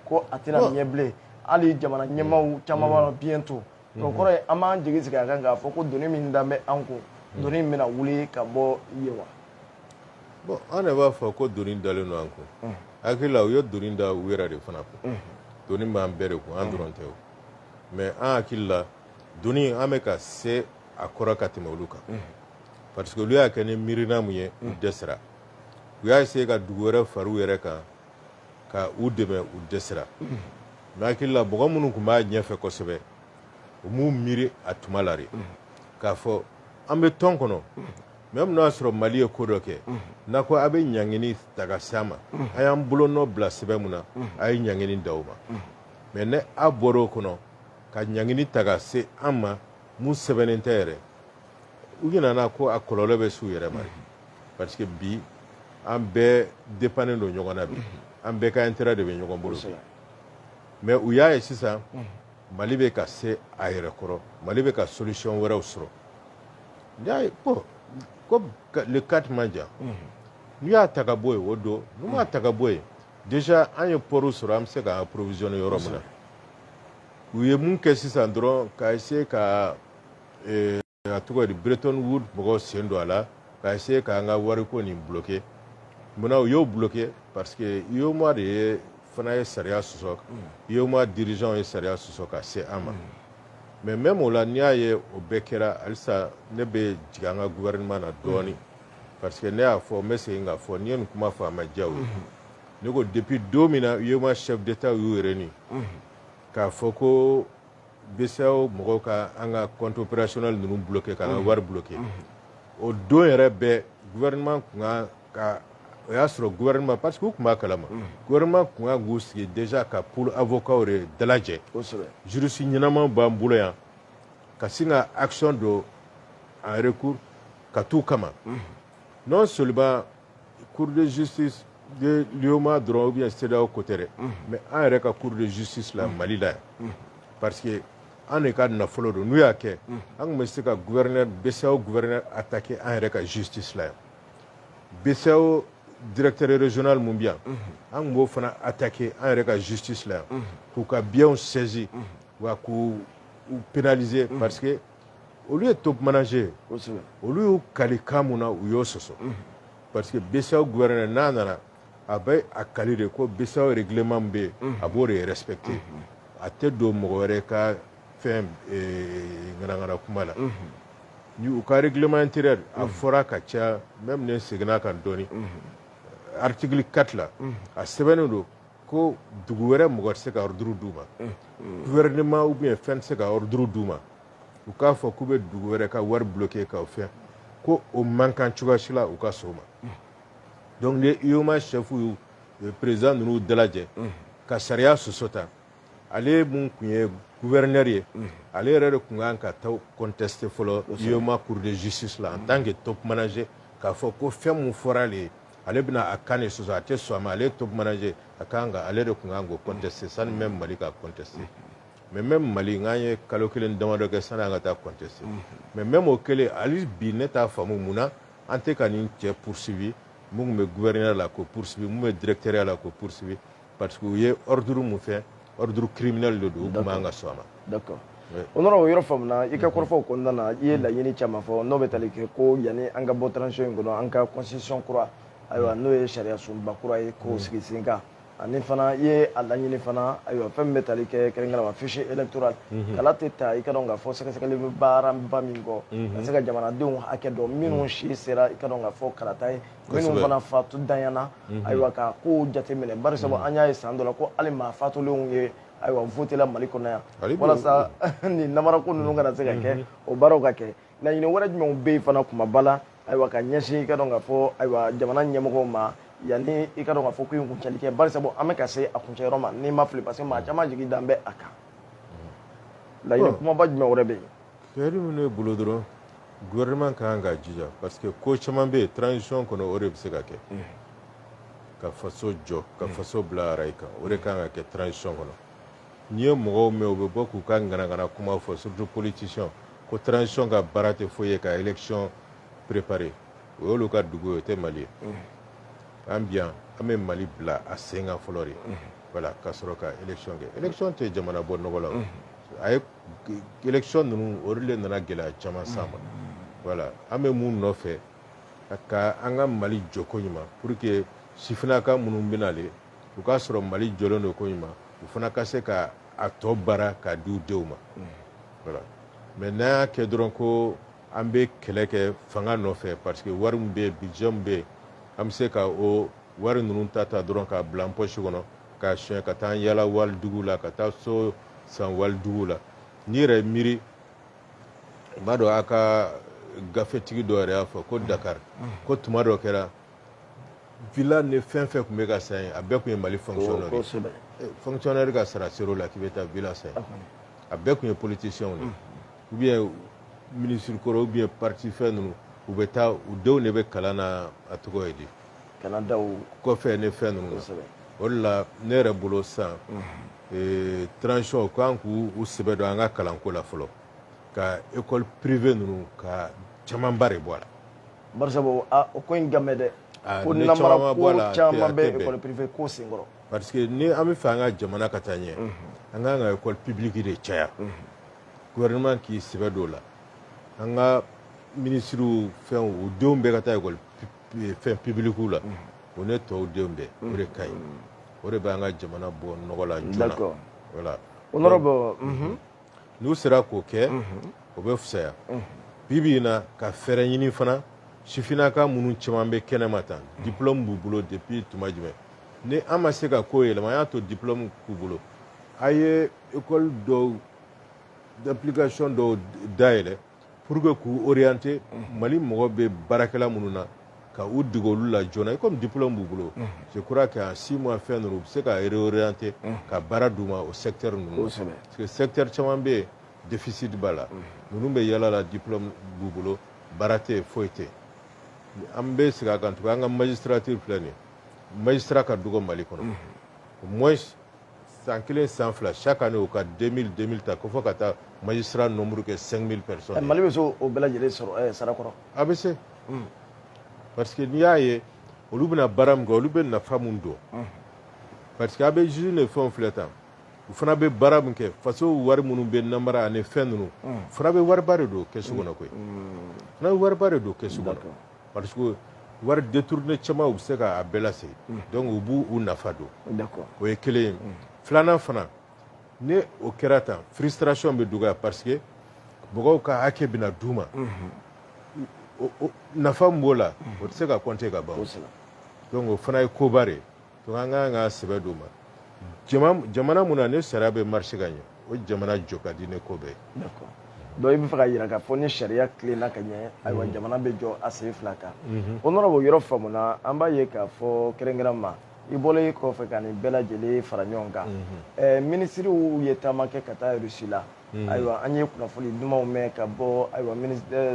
S2: ko a tɛna ɲɛ bilen hali jamana ɲɛmaaw caman b'a la bientôt o kɔrɔ ye an b'an jigi sigi a kan k'a fɔ ko doni min dan bɛ an kun doni bɛna wuli ka bɔ yen wa
S1: bon an de b'a fɔ ko doni dalen don an kun hakili la u ye doni da u yɛrɛ de fana kun doni b'an bɛɛ de kun an dɔrɔn tɛ o mais an hakili la doni an bɛ ka se a kɔrɔ ka tɛmɛ olu kan parce que olu y'a kɛ ni miirina mun ye u dɛsɛra u y'a essayer ka dugu wɛrɛ fara u yɛrɛ kan ka u dɛmɛ u dɛsɛra mais hakili la mɔgɔ minnu tun b'a ɲɛfɛ kosɛbɛ u m'u miiri a tuma la de k'a fɔ an bɛ tɔn kɔnɔ même n'a sɔrɔ Mali ye ko dɔ kɛ n'a ko a bɛ ɲangini ta ka se a ma a y'an bolonɔ bila sɛbɛn mun na a ye ɲangini da o ma mais ne a bɔra o kɔnɔ ka ɲangini ta ka se an ma mun sɛbɛnnen tɛ yɛrɛ u ɲinɛna ko a kɔlɔlɔ bɛ s'u yɛrɛ ma parce que bi an bɛɛ dépannen don ɲɔgɔn na bi an bɛɛ ka intérêt de bɛ ɲɔgɔn bolo mais u y'a ye sisan Mali bɛ ka se a yɛrɛ kɔrɔ Mali bɛ ka solution wɛrɛw sɔrɔ y'a ye bon ko le 4 man jan n'u y'a ta ka bɔ yen o don n'u m'a ta ka bɔ yen déjà an ye port sɔrɔ an bɛ se ka approvisionner yɔrɔ min na u ye mun kɛ sisan dɔrɔn ka essayer ka a tɔgɔ di Bretton Woods mɔgɔw sen don a la ka essayer k'an ka wariko nin bloquer munna u y'o bloquer parce que UEMOA de ye fana ye sariya sɔsɔ UEMOA dirigeant ye sariya sɔsɔ ka se an ma mais même o la n'i y'a ye o bɛɛ kɛra halisa ne bɛ jigin an ka gouvernement na dɔɔnin parce que ne y'a fɔ n bɛ segin k'a fɔ n'i ye nin kuma fɔ a ma diya o ye ne ko depuis don min na UEMOA chef d'état y'u réuni k'a fɔ ko BCEAO mɔgɔw ka an ka compte opérationnel ninnu bloqué k'an ka wari bloqué o don yɛrɛ bɛɛ gouvernement kun ka o y'a sɔrɔ gouvernement parce que u tun b'a kalama gouvernement kun kan k'u sigi déjà ka pôle avocat de dalajɛ juriste ɲɛnama b'an bolo yan ka sin ka action dɔ en recours ka t'u kama non seulement cour de justice de l'UEMOA dɔrɔn ou bien CEDEAO côté dɛ mais an yɛrɛ ka cour de justice la Mali la yan parce que an de ka nafolo don n'u y'a kɛ an tun bɛ se ka BCEAO gouverneur attaquer an yɛrɛ ka justice la yan BCEAO directeur régional mun bɛ yan an tun b'o fana attaquer an yɛrɛ ka justice la yan k'u ka biens saisir wa k'u pénaliser parce que olu ye top manager olu y'u kali kan mun na u y'o sɔsɔ parce que BCEAO gouverneur n'a nana a bɛ a kali de ko BCEAO règlement bɛ yen a b'o de respecter a tɛ don mɔgɔ wɛrɛ ka fɛn ŋanaŋana kuma la ni u ka règlement intérieur a fɔra ka caya même ne seginna kan dɔɔni article 4 la a sɛbɛnnen don ko dugu wɛrɛ mɔgɔ tɛ se ka ordre d'u ma gouvernement ou bien fɛn tɛ se ka ordre d'u ma u k'a fɔ k'u bɛ dugu wɛrɛ ka wari bloquer ka fɛn ko o man kan cogoya si la u ka sɔn o ma donc ni UEMOA chef ye président ninnu dalajɛ ka sariya sɔsɔ ta ale mun tun ye gouverneur ye ale yɛrɛ de tun kan ka taa contester fɔlɔ UEMOA cour de justice la en tant que top manager k'a fɔ ko fɛn mun fɔra ale ye ale bɛna a kan de sɔsɔ a tɛ sɔn a ma ale ye top manager a kan ka ale de tun kan k'o contester sani même Mali ka contester mais même Mali n'an ye kalo kelen damadɔ kɛ sani an ka taa contester mais même o kɛlen hali bi ne t'a faamu mun na an tɛ ka nin cɛ poursuivi mun bɛ gouverneur la k'o poursuivi mun bɛ directeur la k'o poursuivi parce que u ye ordre mun fɛ ordre criminel de don u tun man ka sɔn a ma.
S2: D'accord. Honorable o yɔrɔ faamuna i ka kɔrɔfɔw kɔnɔna na i ye laɲini caman fɔ n'o bɛ tali kɛ ko yanni an ka bɔ transition in kɔnɔ an ka constitution kura ayiwa n'o ye sariya sunba kura ye k'o sigi sen kan ani fana i ye a laɲini fana ayiwa fɛn min bɛ tali kɛ kɛrɛnkɛrɛnma fichier électoral kala tɛ ta i ka dɔn k'a fɔ sɛgɛsɛgɛli bɛ baaraba min kɔ ka se ka jamanadenw hakɛ dɔn minnu si sera i ka dɔn k'a fɔ kalata ye minnu fana fatu danyana ayiwa ka kow jateminɛ bari sabu an y'a ye san dɔ la ko hali maa fatulenw ye ayiwa voté la Mali kɔnɔ yan walasa nin namara ko ninnu kana se ka kɛ o baaraw ka kɛ laɲini wɛrɛ jumɛnw bɛ yen fana kumaba la ayiwa ka ɲɛsin i ka dɔn k'a fɔ ayiwa jamana ɲɛmɔgɔw ma yanni i ka dɔn k'a fɔ ko in kuncɛli kɛ bari sabu an bɛ ka se a kuncɛyɔrɔ ma n'i ma fili parce que maa caman jigi dan bɛ a kan laɲini kumaba jumɛn wɛrɛ bɛ yen.
S1: Fɛɛrɛ min ne bolo dɔrɔn gouvernement kan ka jija parce que ko caman bɛ yen transition kɔnɔ o de bɛ se ka kɛ ka faso jɔ ka faso bila rail kan o de kan ka kɛ transition kɔnɔ n'i ye mɔgɔw mɛn u bɛ bɔ k'u ka ŋanaŋana kuma fɔ surtout politicien ko transition ka baara tɛ foyi ye ka élection préparer o y'olu ka dugu ye o tɛ Mali ye an bi yan an bɛ Mali bila a sen kan fɔlɔ de voilà ka sɔrɔ ka élection kɛ élection tɛ jamana bɔ nɔgɔ la a ye élection ninnu o de nana gɛlɛya caman s'a ma voilà an bɛ mun nɔfɛ ka an ka Mali jɔ ko ɲuman pour que sifinnaka minnu bɛ nalen u k'a sɔrɔ Mali jɔlen don ko ɲuman u fana ka se ka a tɔ baara k'a di u denw ma voilà mais n'an y'a kɛ dɔrɔn ko an bɛ kɛlɛ kɛ fanga nɔfɛ parce que wari min bɛ yen budget min bɛ yen an bɛ se ka o wari ninnu ta dɔrɔn k'a bila an poche kɔnɔ k'a suɲɛ ka taa yala walidugu la ka taa so san walidugu la n'i yɛrɛ miiri i b'a dɔn a ka gafetigi dɔ yɛrɛ y'a fɔ ko Dakar ko tuma dɔ kɛra villa ni fɛn fɛn tun bɛ ka san ye a bɛɛ tun ye Mali fonctionnaire ye fonctionnaire ka sara ser'o la k'i bɛ taa villa san a bɛɛ tun ye politicien de ou bien ministre kɔrɔ ou bien parti fɛn ninnu u bɛ taa u denw de bɛ kalan na a tɔgɔ ye di
S2: kana daw
S1: kɔfɛ ni fɛn ninnu o de la ne yɛrɛ bolo sisan transition u kan k'u sɛbɛ don an ka kalanko la fɔlɔ ka école privée ninnu ka camanba de bɔ a la
S2: bari sabu o ko in gamɛ dɛ ko namara ko caman bɛ école privée ko senkɔrɔ
S1: parce que ni an bɛ fɛ an ka jamana ka taa ɲɛ an kan ka école publique de caya gouvernement k'i sɛbɛ don o la an ka ministres fɛnw u denw bɛɛ ka taa école fɛn publique la o ne tɔw denw bɛɛ o de ka ɲi o de b'an ka jamana bɔ nɔgɔ la joona voilà
S2: honorable
S1: n'u sera k'o kɛ o bɛ fisaya bi bi in na ka fɛɛrɛ ɲini fana sifinnaka minnu caman bɛ kɛnɛma tan diplôme b'u bolo depuis tuma jumɛn ni an ma se ka ko yɛlɛma an y'a to diplôme k'u bolo a ye école dɔw d'application dɔw dayɛlɛ pour que k'u orienter Mali mɔgɔ bɛ baarakɛla minnu na ka u dege olu la joona comme diplôme b'u bolo je crois que en 6 mois fɛn ninnu u bɛ se ka réorienter ka baara d'u ma o secteur ninnu parce que secteur caman bɛ yen déficit b'a la ninnu bɛ yala la diplôme b'u bolo baara tɛ yen foyi tɛ yen an bɛ segin a kan tugun an ka magistrature filɛ nin ye magistrat ka dɔgɔ Mali kɔnɔ au moins san kelen san fila chaque année u ka 2000 ta ko fo ka taa magistrat nombre kɛ 5000 personnes
S2: Mali bɛ se o bɛɛ lajɛlen sɔrɔ sara kɔrɔ
S1: a bɛ se parce que n'i y'a ye olu bɛna baara min kɛ olu bɛ nafa min don parce que a bɛ usine ni fɛnw filɛ tan u fana bɛ baara min kɛ faso wari minnu bɛ namara ani fɛn ninnu fana bɛ wariba de don kɛsu kɔnɔ koyi fana bɛ wariba de don kɛsu kɔnɔ parce que wari détourné caman u bɛ se k'a bɛɛ lase donc u b'u u nafa don o ye kelen ye filanan fana ni o kɛra tan frustration bɛ dɔgɔya parce que mɔgɔw ka hakɛ bɛna d'u ma nafa min b'o la o tɛ se ka compter ka ban donc o fana ye koba de ye donc an kan ka sɛbɛ d'o ma jamana mun na ni sariya bɛ marché ka ɲɛ o jamana jɔ ka di ni ko bɛɛ ye
S2: donc i bɛ fɛ ka yira k'a fɔ ni sariya tilenna ka ɲɛ ayiwa jamana bɛ jɔ a sen fila kan honorable yɔrɔ faamuna an b'a ye k'a fɔ kɛrɛnkɛrɛn ma i bɔlen kɔfɛ ka nin bɛɛ lajɛlen fara ɲɔgɔn kan minisiriw ye taama kɛ ka taa Russie la ayiwa an ye kunnafoni dumanw mɛn ka bɔ ayiwa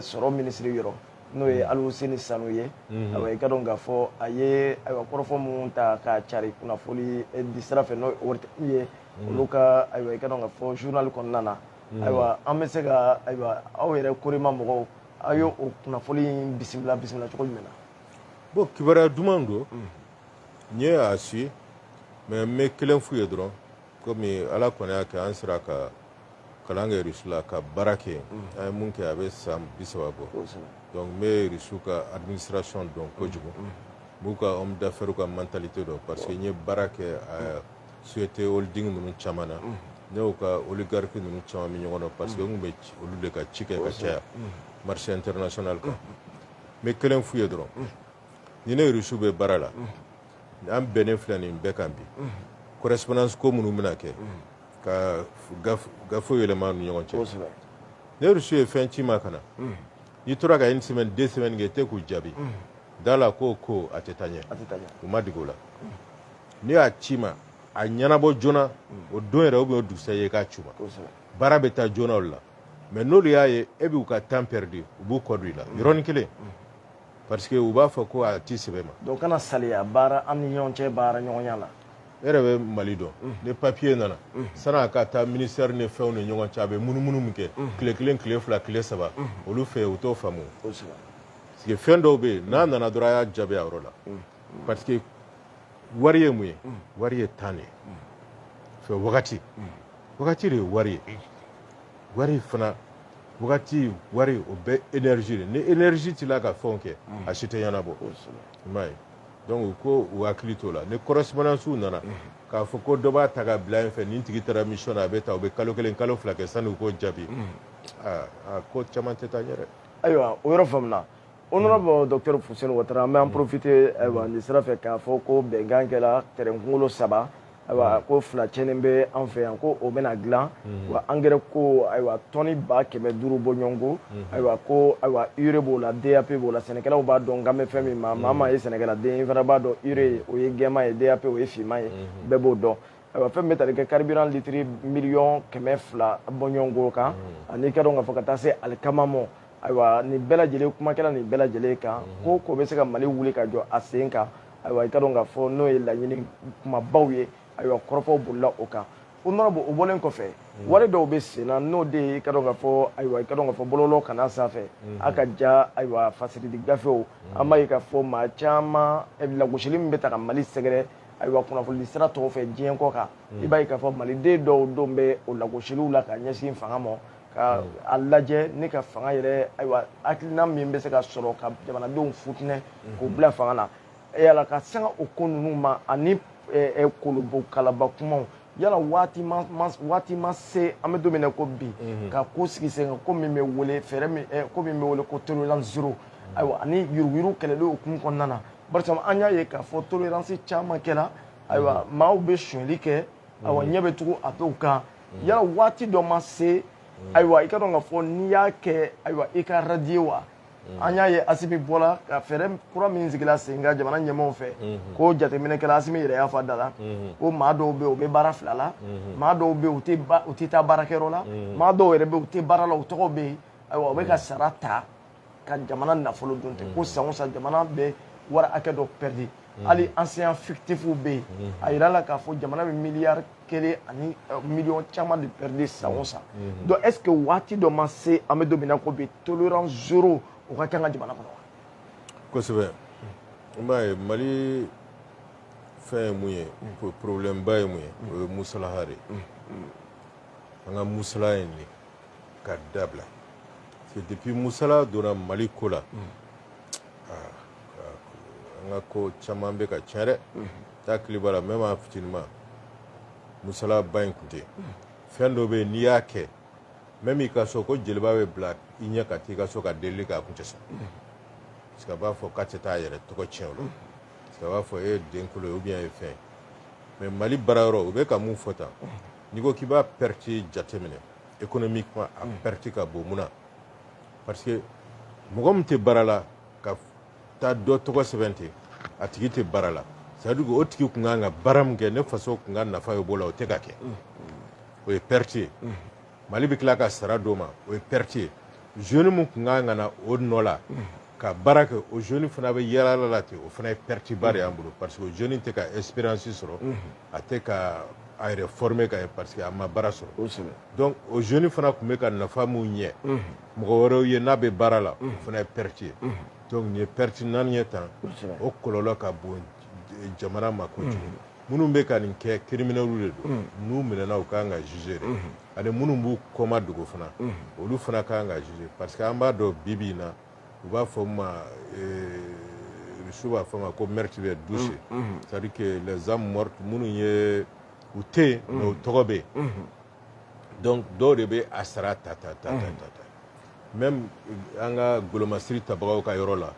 S2: sɔrɔ minisiri yɔrɔ n'o ye Aluseni Sanu ye ayiwa i ka dɔn k'a fɔ a ye ayiwa kɔrɔfɔ minnu ta k'a cari kunnafoni di sira fɛ n'o ye olu ka ayiwa i ka dɔn k'a fɔ journal kɔnɔna na ayiwa an bɛ se ka ayiwa aw yɛrɛ korema mɔgɔw aw ye o kunnafoni in bisimila cogo jumɛn na
S1: bon kibaruya duman don n ye a su mais n bɛ kelen f'u ye dɔrɔn komi ala kɔni y'a kɛ an sera ka kalan kɛ Russie la ka baara kɛ an ye mun kɛ a bɛ san 30 bɔ donc n bɛ Russie ka administration dɔn kojugu n b'u ka homme d'affaires ka mentalité dɔn parce que n ye baara kɛ a société holding ninnu caman na ne y'u ka oligarque ninnu caman bɛ ɲɔgɔn dɔn parce que n tun bɛ olu de ka ci kɛ ka caya marché international kan n bɛ kelen f'u ye dɔrɔn ni ne Russie bɛ baara la an bɛnnen filɛ nin bɛɛ kan bi correspondance ko minnu bɛna kɛ ka gafo yɛlɛma ni ɲɔgɔn cɛ ne Russie ye fɛn ci ma ka na n'i tora ka une semaine 2 semaines kɛ i tɛ k'u jaabi da la ko a tɛ taa ɲɛ u ma dege o la n'i y'a ci ma a ɲɛnabɔ joona o don yɛrɛ o dugusɛ ye k'a ci ma baara bɛ taa joona o la mais n'olu y'a ye e b'u ka temps perdu u b'u kɔ don i la yɔrɔnin kelen parce que u b'a fɔ ko a t'i sɛbɛ ma
S2: donc kana saliya baara an ni ɲɔgɔn cɛ baara ɲɔgɔnya la
S1: e yɛrɛ bɛ Mali dɔn ni papier nana san'a ka taa ministère ni fɛnw ni ɲɔgɔn cɛ a bɛ munumunu min kɛ tile kelen tile fila tile saba olu fɛ u t'o faamu parce que fɛn dɔw bɛ yen n'a nana dɔrɔn a y'a jaabi a yɔrɔ la parce que wari ye mun ye wari ye temps de ye fɛ wagati de ye wari ye wari fana wagati wari o bɛ énergie de ni énergie t'i la ka fɛnw kɛ a si tɛ ɲɛnabɔ i m'a ye donc u ko u hakili t'o la ni correspondance nana k'a fɔ ko dɔ b'a ta ka bila yen fɛ nin tigi taara mission na a bɛ taa u bɛ kalo kelen kalo fila kɛ sani u k'o jaabi ko caman tɛ taa ɲɛ dɛ
S2: ayiwa o yɔrɔ faamuna honorable docteur Fuseni Watara an bɛ an profiter ayiwa nin sira fɛ k'a fɔ ko bɛnkan kɛla terrain kunkolo 3 ayiwa ko 2 cɛnnen bɛ an fɛ yan ko o bɛna dilan wa engrais ko ayiwa tɔnni 500 bɔ ɲɔgɔn ko ayiwa ko ayiwa urée b'o la DAP b'o la sɛnɛkɛlaw b'a dɔn k'an bɛ fɛn min ma maa ye sɛnɛkɛladen i fana b'a dɔn urée o ye gɛnman ye DAP o ye finman ye bɛɛ b'o dɔn ayiwa fɛn min bɛ tali kɛ carburant litre 1,200,000 bɔ ɲɔgɔn ko kan ani ka dɔn k'a fɔ ka taa se alikama mɔ ayiwa nin bɛɛ lajɛlen kuma kɛla nin bɛɛ lajɛlen kan ko bɛ se ka Mali wuli ka jɔ a sen kan ayiwa i ka dɔn k'a fɔ n'o ye laɲini kumabaw ye ayiwa kɔrɔfɔw bolila o kan honorable o bɔlen kɔfɛ wari dɔw bɛ sen na n'o de ye i ka dɔn k'a fɔ ayiwa i ka dɔn k'a fɔ bɔlɔlɔ kana sanfɛ a ka ja ayiwa fasiliti gafew an b'a ye k'a fɔ maa caman lagosili min bɛ ta ka Mali sɛgɛrɛ ayiwa kunnafoni sira tɔw fɛ diɲɛ kɔ kan i b'a ye k'a fɔ Maliden dɔw don bɛ o lagosiliw la ka ɲɛsin fanga ma ka a lajɛ ni ka fanga yɛrɛ ayiwa hakilina min bɛ se ka sɔrɔ ka jamanadenw futinɛ k'u bila fanga na yala ka sanga o ko ninnu ma ani kolobo kalaba kumaw yala waati ma se an bɛ don min na ko bi ka ko sigi sen kan ko min bɛ wele fɛɛrɛ min ko min bɛ wele ko tolérance zéro ayiwa ani yuruguyurugu kɛlɛli hukumu kɔnɔna na barisa an y'a ye k'a fɔ tolérance caman kɛra ayiwa maaw bɛ sonyɛli kɛ ayiwa ɲɛ bɛ tugu a dɔw kan yala waati dɔ ma se ayiwa i ka dɔn k'a fɔ n'i y'a kɛ ayiwa i ka radier wa an y'a ye Asimi bɔra ka fɛɛrɛ kura min sigila sen kan jamana ɲɛmaaw fɛ ko jateminɛkɛla Asimi yɛrɛ y'a fɔ a da la ko maa dɔw bɛ yen u bɛ baara 2 la maa dɔw bɛ yen u tɛ taa baarakɛyɔrɔ la maa dɔw yɛrɛ bɛ yen u tɛ baara la u tɔgɔ bɛ yen ayiwa u bɛ ka sara ta ka jamana nafolo dun tɛ ko san o san jamana bɛ wari hakɛ dɔ pɛridi ali ancien fictif be a yira la k'a fɔ jamana bɛ miliyari 1 ani miliyɔn caman de perdu san o san donc est ce que waati dɔ ma se an bɛ don min na ko bi tolérance zéro o ka kɛ an ka jamana kɔnɔ wa.
S1: kosɛbɛ n b'a ye Mali fɛn ye mun ye problème ba ye mun ye o ye musalaha de an ka musala in de ka dabila parce que depuis musala donna Mali ko la an ka ko caman bɛ ka tiɲɛ dɛ taa hakili b'a la même a fitininma musala ba in tun tɛ fɛn dɔ bɛ yen n'i y'a kɛ même i ka so ko jeliba bɛ bila i ɲɛ ka taa i ka so ka delili kɛ a kun tɛ sɔn parce que a b'a fɔ k'a tɛ taa a yɛrɛ tɔgɔ tiɲɛ o la parce que a b'a fɔ e ye denkolo ye ou bien e ye fɛn mais Mali baarayɔrɔ u bɛ ka mun fɔ tan n'i ko k'i b'a perte jateminɛ économiquement a perte ka bon mun na parce que mɔgɔ min tɛ baara la ka taa dɔ tɔgɔ sɛbɛn ten a tigi tɛ baara la c'est à dire que o tigi kun kan ka baara min kɛ ne faso kun ka nafa ye b'o la o tɛ ka kɛ o ye perte ye Mali bɛ tila ka sara d'o ma o ye perte ye jeune min kun kan ka na o nɔ la ka baara kɛ o jeune fana bɛ yalala la ten o fana ye perte ba de y'an bolo parce que o jeune tɛ ka expérience sɔrɔ a tɛ ka a yɛrɛ former ka ye parce que a ma baara sɔrɔ donc o jeune fana tun bɛ ka nafa mun ɲɛ mɔgɔ wɛrɛw ye n'a bɛ baara la o fana ye perte ye donc nin ye perte naani ye tan o kɔlɔlɔ ka bon jamana ma kojugu minnu bɛ ka nin kɛ criminels de don n'u minɛna u kan ka juger de ani minnu b'u kɔma dogo fana olu fana kan ka juger parce que an b'a dɔn bi bi in na u b'a fɔ ma rusu b'a fɔ ma ko meurtre bɛ douce c'est à dire que les âmes mortes minnu ye u tɛ yen mais u tɔgɔ bɛ yen donc dɔw de bɛ a sara ta même an ka golomasiri tabagaw ka yɔrɔ la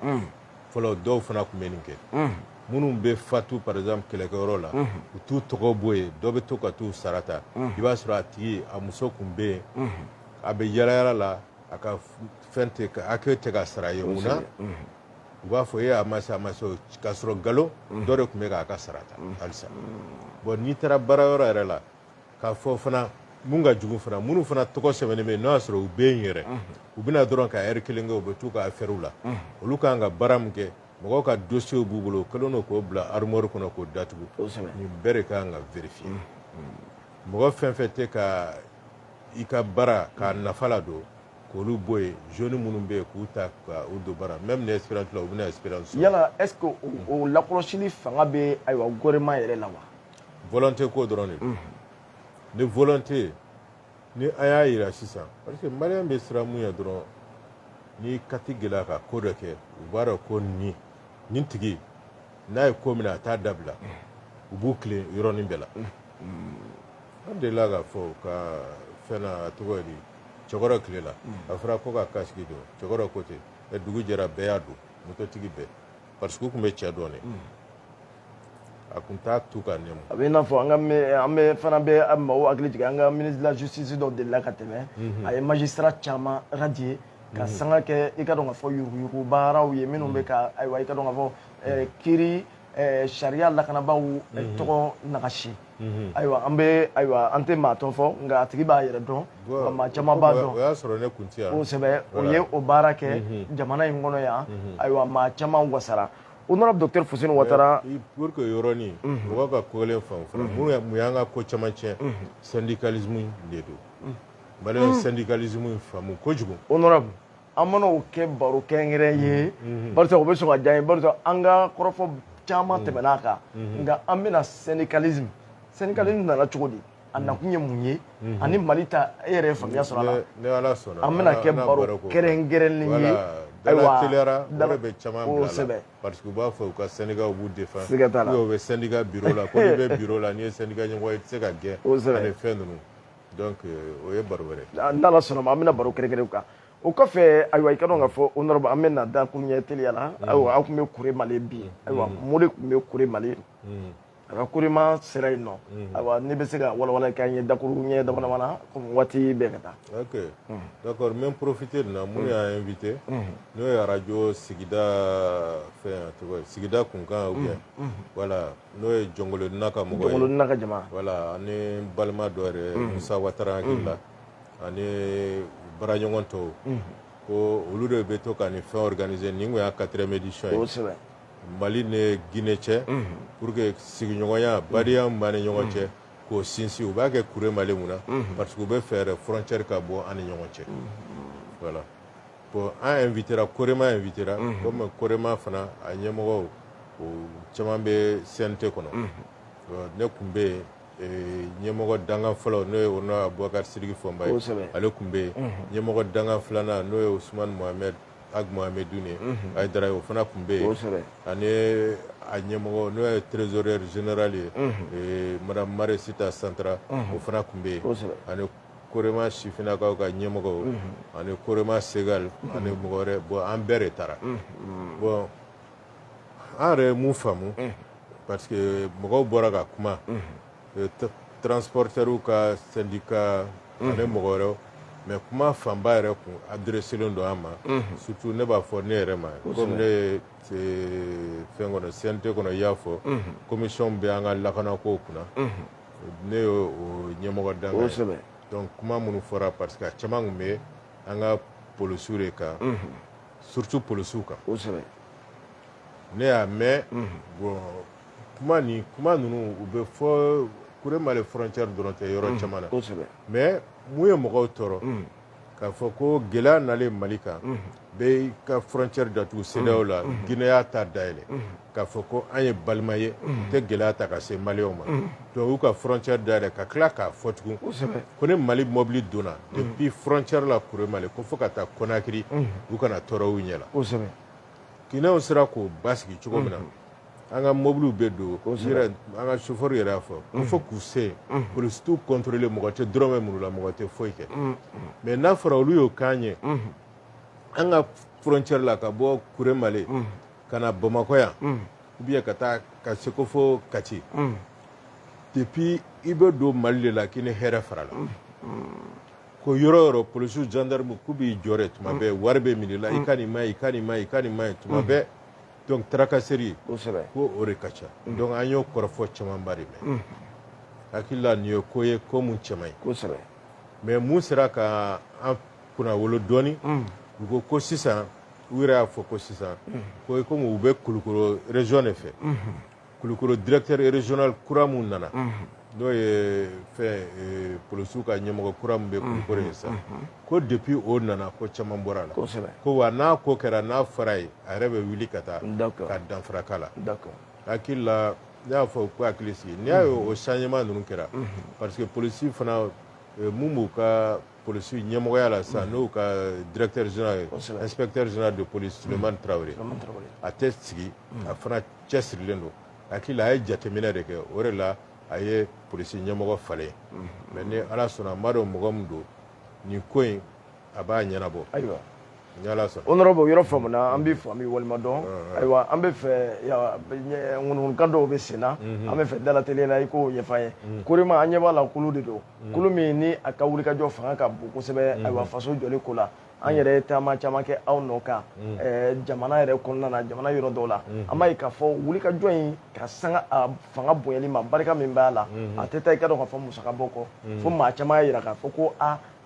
S1: fɔlɔ dɔw fana tun bɛ nin kɛ minnu bɛ fatu par exemple kɛlɛkɛyɔrɔ la u t'u tɔgɔ bɔ yen dɔ bɛ to ka t'u sarata i b'a sɔrɔ a tigi a muso tun bɛ yen a bɛ yalayala la a ka fɛn tɛ hakɛ tɛ ka sara ye mun na u b'a fɔ a ma se k'a sɔrɔ nkalon dɔ de tun bɛ k'a ka sarata halisa bon n'i taara baarayɔrɔ yɛrɛ la k'a fɔ fana mun ka jugu fana minnu fana tɔgɔ sɛbɛnnen bɛ yen n'o y'a sɔrɔ u bɛ yen yɛrɛ u bɛna dɔrɔn ka heure kelen kɛ u bɛ t'u ka affaire la olu kan ka baara min kɛ mɔgɔw ka dossier b'u bolo u kɛlen don k'o bila armoire kɔnɔ k'o datugu nin bɛɛ de kan ka vérifier mɔgɔ fɛn fɛn tɛ ka i ka baara k'a nafa la don k'olu bɔ yen jeune minnu bɛ yen k'u ta ka u don baara même ni expérience la u bɛna expérience sɔrɔ
S2: yala est ce que o lakɔlɔsili fanga bɛ ayiwa gouvernement yɛrɛ la wa
S1: volonté ko dɔrɔn de don ni volonté ni an y'a yira sisan parce que maliyɛn bɛ siran mun ye dɔrɔn ni kati gɛlɛya ka ko dɔ kɛ u b'a dɔn ko nin tigi n'a ye ko min a t'a dabila u b'u tilen yɔrɔnin bɛɛ la an delila k'a fɔ ka fɛn na a tɔgɔ ye di cɛkɔrɔ tile la a fɔra ko ka kasigi don cɛkɔrɔ ko ten dugu jɛra bɛɛ y'a don mototigi bɛɛ parce que u tun bɛ cɛ dɔn de a tun t'a tu ka nɛmu
S2: a bɛ i n'a fɔ an bɛ fana bɛ maaw hakili jigin an ka ministre de la justice dɔ delila ka tɛmɛ a ye magistrat caman radier ka sanga kɛ i ka dɔn k'a fɔ yuruguyurugu baaraw ye minnu bɛ ka ayiwa i ka dɔn k'a fɔ kiiri sariya lakanabaaw tɔgɔ nagasi ayiwa an tɛ maa tɔn fɔ nka a tigi b'a yɛrɛ dɔn wa maa caman b'a dɔn
S1: o y'a sɔrɔ ne kun tɛ yan
S2: kosɛbɛ o ye o baara kɛ jamana in kɔnɔ yan ayiwa maa caman wasara honorable docteur Fuseni Ouattara
S1: pour que yɔrɔnin mɔgɔ ka ko kelen faamu fɔlɔ mun y'an ka ko caman tiɲɛ syndicalisme de don maliyɛn syndicalisme faamu kojugu
S2: honorable an mana o kɛ baro kɛrɛnkɛrɛn ye barisa o bɛ sɔn ka diya n ye barisa an ka kɔrɔfɔ caman tɛmɛn'a kan nka an bɛna syndicalisme nana cogo di a nakun ye mun ye ani Mali ta e yɛrɛ ye faamuya sɔrɔ a la
S1: ni Ala sɔnna
S2: an bɛna kɛ baro kɛrɛnkɛrɛnlen ye
S1: ayiwa teliyara o de bɛ caman bila la parce que u b'a fɔ u ka syndicat b'u défend ou bɛ syndicat bureau la ko n'i bɛ bureau la n'i ye syndicat ɲɛmɔgɔ ye i tɛ se ka gɛn ani fɛn ninnu donc o ye baro wɛrɛ
S2: n'Ala sɔnna ma an bɛna baro kɛrɛnkɛrɛnw kan o kɔfɛ ayiwa i ka dɔn k'a fɔ honorable an bɛna da kun ɲɛ teliya la ayiwa aw tun bɛ Kure Mali bi ayiwa mun de tun bɛ Kure Mali a ka kurema sera yen nɔ ayiwa ne bɛ se ka walawala k'an ye dakuru ɲɛ damadamana komi waati bɛɛ ka taa
S1: ok d'accord n bɛ profiter nin na mun y'a invité n'o ye radio sigida fɛn tɔgɔ ye sigida kunkan ou bien voilà n'o ye Jɔnkɔlɔ Nina ka mɔgɔ ye
S2: Jɔnkɔlɔ Nina ka jama
S1: voilà ani balima dɔ yɛrɛ Musa Ouattara hakili la ani baaraɲɔgɔn tɔw ko olu de bɛ to ka nin fɛn organiser nin tun y'a 4e édition ye Mali ni Guinée cɛ pour que sigiɲɔgɔnya badenya min b'an ni ɲɔgɔn cɛ k'o sinsin u b'a kɛ kure Mali mun na parce que u bɛ fɛɛrɛ frontière ka bɔ an ni ɲɔgɔn cɛ voilà bon an invitera Korema invitera comme Korema fana a ɲɛmɔgɔw o caman bɛ CNT kɔnɔ ne tun bɛ yen ɲɛmɔgɔ dangan fɔlɔ n'o ye Honorable Abubakar Sidiki Fɔnba ye ale tun bɛ yen ɲɛmɔgɔ dangan filanan n'o ye Ousmane Mohamed Ag Mohamedou ye Aïdara o fana tun bɛ yen ani a ɲɛmɔgɔ n'o ye trésorier général ye Madame Mare Sita Santra o fana tun bɛ yen ani Korema sifinnakaw ka ɲɛmɔgɔw ani Korema Segal ani mɔgɔ wɛrɛ bon an bɛɛ de taara bon an yɛrɛ ye mun faamu parce que mɔgɔw bɔra ka kuma transporteurs ka syndicat ani mɔgɔ wɛrɛw mais kuma fanba yɛrɛ kun adresselen don an ma surtout ne b'a fɔ ne yɛrɛ ma comme ne ye fɛn kɔnɔ CNT kɔnɔ i y'a fɔ commission bɛ an ka lakanako kunna ne ye o ɲɛmɔgɔ dangan ye donc kuma minnu fɔra parce que a caman kun bɛ an ka polisiw de kan surtout polisiw kan ne y'a mɛn bon kuma ninnu u bɛ fɔ kure Mali frontière dɔrɔn tɛ yɔrɔ caman na mais mun ye mɔgɔw tɔɔrɔ k'a fɔ ko gɛlɛya nalen Mali kan bɛɛ ka frontière datugu CEDEAO la Guinée y'a ta dayɛlɛ k'a fɔ ko an ye balima ye tɛ gɛlɛya ta ka se Maliyɛnw ma donc u ka frontière dayɛlɛ ka tila k'a fɔ tugun ko ni Mali mɔbili donna depuis frontière la kure Mali ko fo ka taa Conakry u kana tɔɔrɔ u ɲɛ la Guinéenw sera k'o basigi cogo min na an ka mobiliw bɛ don an ka chauffeur yɛrɛ y'a fɔ ko fo k'u se yen polisi t'u contrôler mɔgɔ tɛ dɔrɔmɛ minnu la mɔgɔ tɛ foyi kɛ mais n'a fɔra olu y'o k'an ye an ka frontière la ka bɔ kure Mali ka na Bamakɔ yan ou bien ka taa ka se ko fo Kati depuis i bɛ don Mali de la k'i ni hɛrɛ fara la ko yɔrɔ o yɔrɔ polisiw gendarme k'u b'i jɔ tuma bɛɛ wari bɛ minɛ i la i ka nin ma ɲi i ka nin ma ɲi i ka nin ma ɲi tuma bɛɛ donc tracasserie ko o de ka ca donc an y'o kɔrɔfɔ camanba de mɛn hakili la nin ye ko ye ko mun cɛ man ɲi mais mun sera ka an kunna wolo dɔɔni u ko sisan u yɛrɛ y'a fɔ ko sisan ko komi u bɛ Kulukoro région de fɛ Kulukoro directeur régional kura mun nana n'o ye fɛn polisiw ka ɲɛmɔgɔ kura min bɛ Kulukoro ye sa ko depuis o nana ko caman bɔra la ko wa n'a ko kɛra n'a fɔra ye a yɛrɛ bɛ wuli ka taa ka danfara k'a la hakili la ne y'a fɔ ko hakili sigi n'i y'a ye o changement ninnu kɛra parce que polisi fana mun b'u ka polisi ɲɛmɔgɔya la sisan n'o ka directeur général inspecteur général de police Sulemani Traoré a tɛ sigi a fana cɛsirilen don hakili la a ye jateminɛ de kɛ o de la a ye polisi ɲɛmɔgɔ falen mais ni Ala sɔnna n b'a dɔn mɔgɔ min don nin ko in a b'a ɲɛnabɔ ni Ala sɔnna
S2: honorable yɔrɔ faamuna an b'i fɔ an b'i walima dɔn ayiwa an bɛ fɛ ŋunuŋunukan dɔw bɛ sen na an bɛ fɛ dalateliya la i k'o ɲɛf'an ye Korema an ɲɛ b'a la kulu de don kulu min ni a ka wulikajɔ fanga ka bon kosɛbɛ ayiwa faso jɔli ko la an yɛrɛ ye taama caman kɛ aw nɔ kan jamana yɛrɛ kɔnɔna na jamana yɔrɔ dɔw la an b'a ye k'a fɔ wulikajɔ in ka sanga a fanga bonyali ma barika min b'a la a tɛ taa i ka dɔn k'a fɔ musakabɔ kɔ fo maa caman y'a jira k'a fɔ ko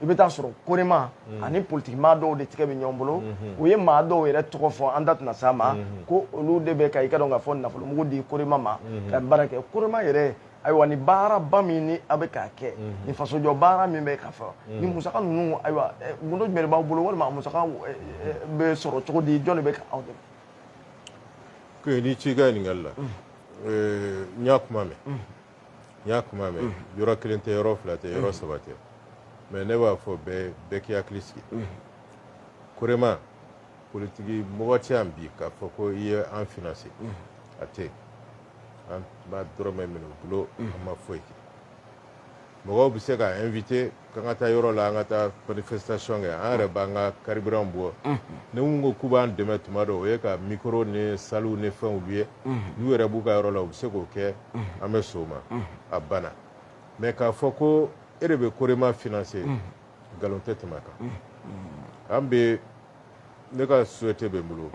S2: i bɛ taa sɔrɔ Korema ani politikimaa dɔw de tigɛ bɛ ɲɔgɔn bolo u ye maa dɔw yɛrɛ tɔgɔ fɔ an da tɛna s'a ma ko olu de bɛ ka i ka dɔn k'a fɔ nafolomugu di Korema ma ka baara kɛ Korema yɛrɛ ayiwa ni baaraba min ni a bɛ k'a kɛ ni fasojɔ baara min bɛ ka fɔ ni musaka ninnu ayiwa gundo jumɛn de b'aw bolo walima musaka bɛ sɔrɔ cogo di jɔn de bɛ ka aw dɛmɛ.
S1: ko ni ci ka ɲininkali la n y'a kuma mɛn yɔrɔ kelen tɛ yɔrɔ fila tɛ yɔrɔ saba tɛ mais ne b'a fɔ bɛɛ k'i hakili sigi Korema politiki mɔgɔ tɛ yan bi k'a fɔ ko i ye an financer a tɛ yen an b'a dɔrɔmɛ minɛ u bolo an ma foyi kɛ mɔgɔw bɛ se ka invité k'an ka taa yɔrɔ la an ka taa manifestation kɛ an yɛrɛ b'an ka carburant bɔ ni mun ko k'u b'an dɛmɛ tuma dɔ o ye ka micro ni salle ni fɛnw ye n'u yɛrɛ b'u ka yɔrɔ la u bɛ se k'o kɛ an bɛ sɔn o ma a banna mais k'a fɔ ko e de bɛ Korema financer nkalon tɛ tɛmɛ a kan an bɛ ne ka société bɛ n bolo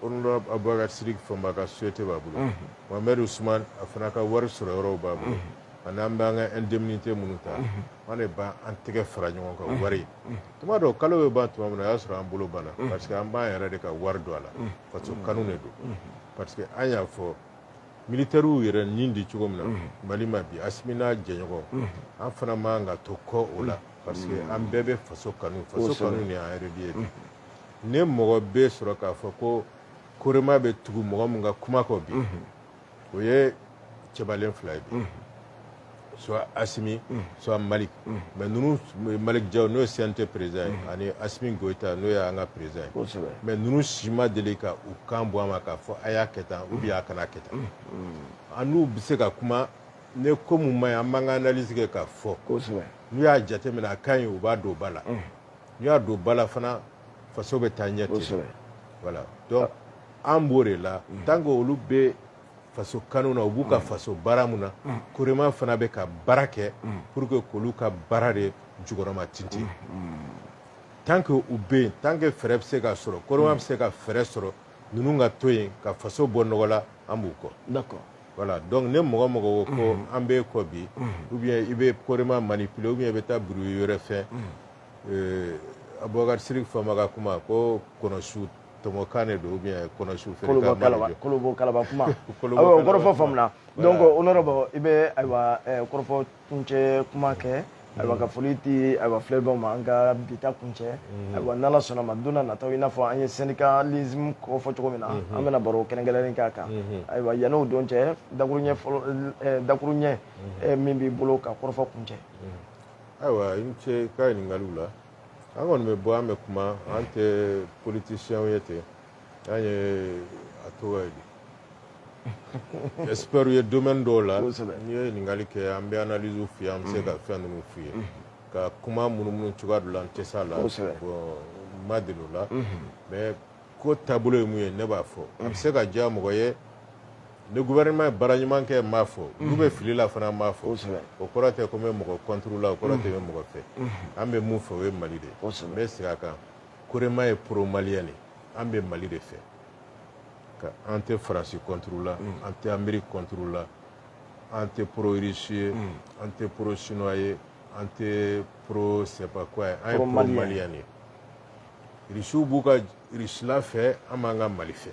S1: Honorable Abubakar Sidiki Fɔnba ka société b'a bolo Mohamed Ousmane a fana ka wari sɔrɔ yɔrɔw b'a bolo ani an bɛ an ka indemnité minnu ta an de b'an tɛgɛ fara ɲɔgɔn kan wari tuma dɔw kalo bɛ ban tuma min na o y'a sɔrɔ an bolo banna parce que an b'an yɛrɛ de ka wari don a la parce que kanu de don parce que an y'a fɔ militaire yɛrɛ nin di cogo min na Mali ma bi Asimi n'a jɛɲɔgɔn an fana man ka to kɔ o la parce que an bɛɛ bɛ faso kanu ni an yɛrɛ de ye ne mɔgɔ bɛ sɔrɔ k'a fɔ ko korema bɛ tugu mɔgɔ min ka kuma kɔ bi o ye cɛbalen fila ye bi soit Asimi soit Malik mais ninnu Malik Diaw n'o ye CNT président ye ani Asimi Goïta n'o ye an ka président ye mais ninnu si ma deli ka u kan bɔ a ma k'a fɔ a y'a kɛ tan ou bien a kana kɛ tan an n'u bɛ se ka kuma ne ko mun ma ɲi an b'an ka analyse kɛ k'a fɔ n'u y'a jateminɛ a ka ɲi u b'a don ba la n'u y'a don ba la fana faso bɛ taa ɲɛ ten voilà donc an b'o de la tant que olu bɛ faso kanu na u b'u ka faso baara mun na korema fana bɛ ka baara kɛ pour que k'olu ka baara de jukɔrɔma tintin tant que u bɛ yen tant que fɛɛrɛ bɛ se ka sɔrɔ korema bɛ se ka fɛɛrɛ sɔrɔ ninnu ka to yen ka faso bɔ nɔgɔ la an b'u kɔ
S2: d'accord
S1: voilà donc ne mɔgɔ mɔgɔ ko an bɛ kɔ bi ou bien i bɛ korema manipuler ou bien i bɛ taa buruyi wɛrɛ fɛ Abubakar Sidiki Fama ka kuma ko kɔnɔsu tɔmɔkan de don ou bien kɔnɔsu feere ka
S2: kolobo kalaba kuma o kɔrɔfɔ faamuna donc honorable i bɛ ayiwa kɔrɔfɔ kuncɛ kuma kɛ ayiwa ka foli di ayiwa filɛbagaw ma an ka bita kuncɛ ayiwa n'Ala sɔnna ma don n'a nataw i n'a fɔ an ye syndicalisme kɔrɔfɔ cogo min na an bɛna baro kɛrɛnkɛrɛnnen k'a kan ayiwa yan'o don cɛ dakuruɲɛ fɔlɔ dakuruɲɛ min b'i bolo ka kɔrɔfɔ kuncɛ
S1: ayiwa i ni ce ka ɲininkaliw la an kɔni bɛ bɔ an bɛ kuma an tɛ politicien ye ten an ye a tɔgɔ ye di expert ye domaine dɔw la n'i ye ɲininkali kɛ an bɛ analyse f'i ye an bɛ se ka fɛn ninnu f'i ye ka kuma munumunu cogoya dɔ la n tɛ s'a la bon n ma deli o la mais ko taabolo ye mun ye ne b'a fɔ a bɛ se ka diya mɔgɔ ye ni gouvernement ye baara ɲuman kɛ n b'a fɔ n'u bɛ fili la fana n b'a fɔ o kɔrɔ tɛ ko n bɛ mɔgɔ contre la o kɔrɔ tɛ n bɛ mɔgɔ fɛ an bɛ mun fɛ o ye Mali de ye n bɛ segin a kan korema ye pro malien de an bɛ Mali de fɛ ka an tɛ Faransi contre la an tɛ Amérique contre la an tɛ pro Russe ye an tɛ pro chinois ye an tɛ pro c'est pas quoi ye an ye pro malien de ye Russiw b'u ka Russila fɛ an b'an ka Mali fɛ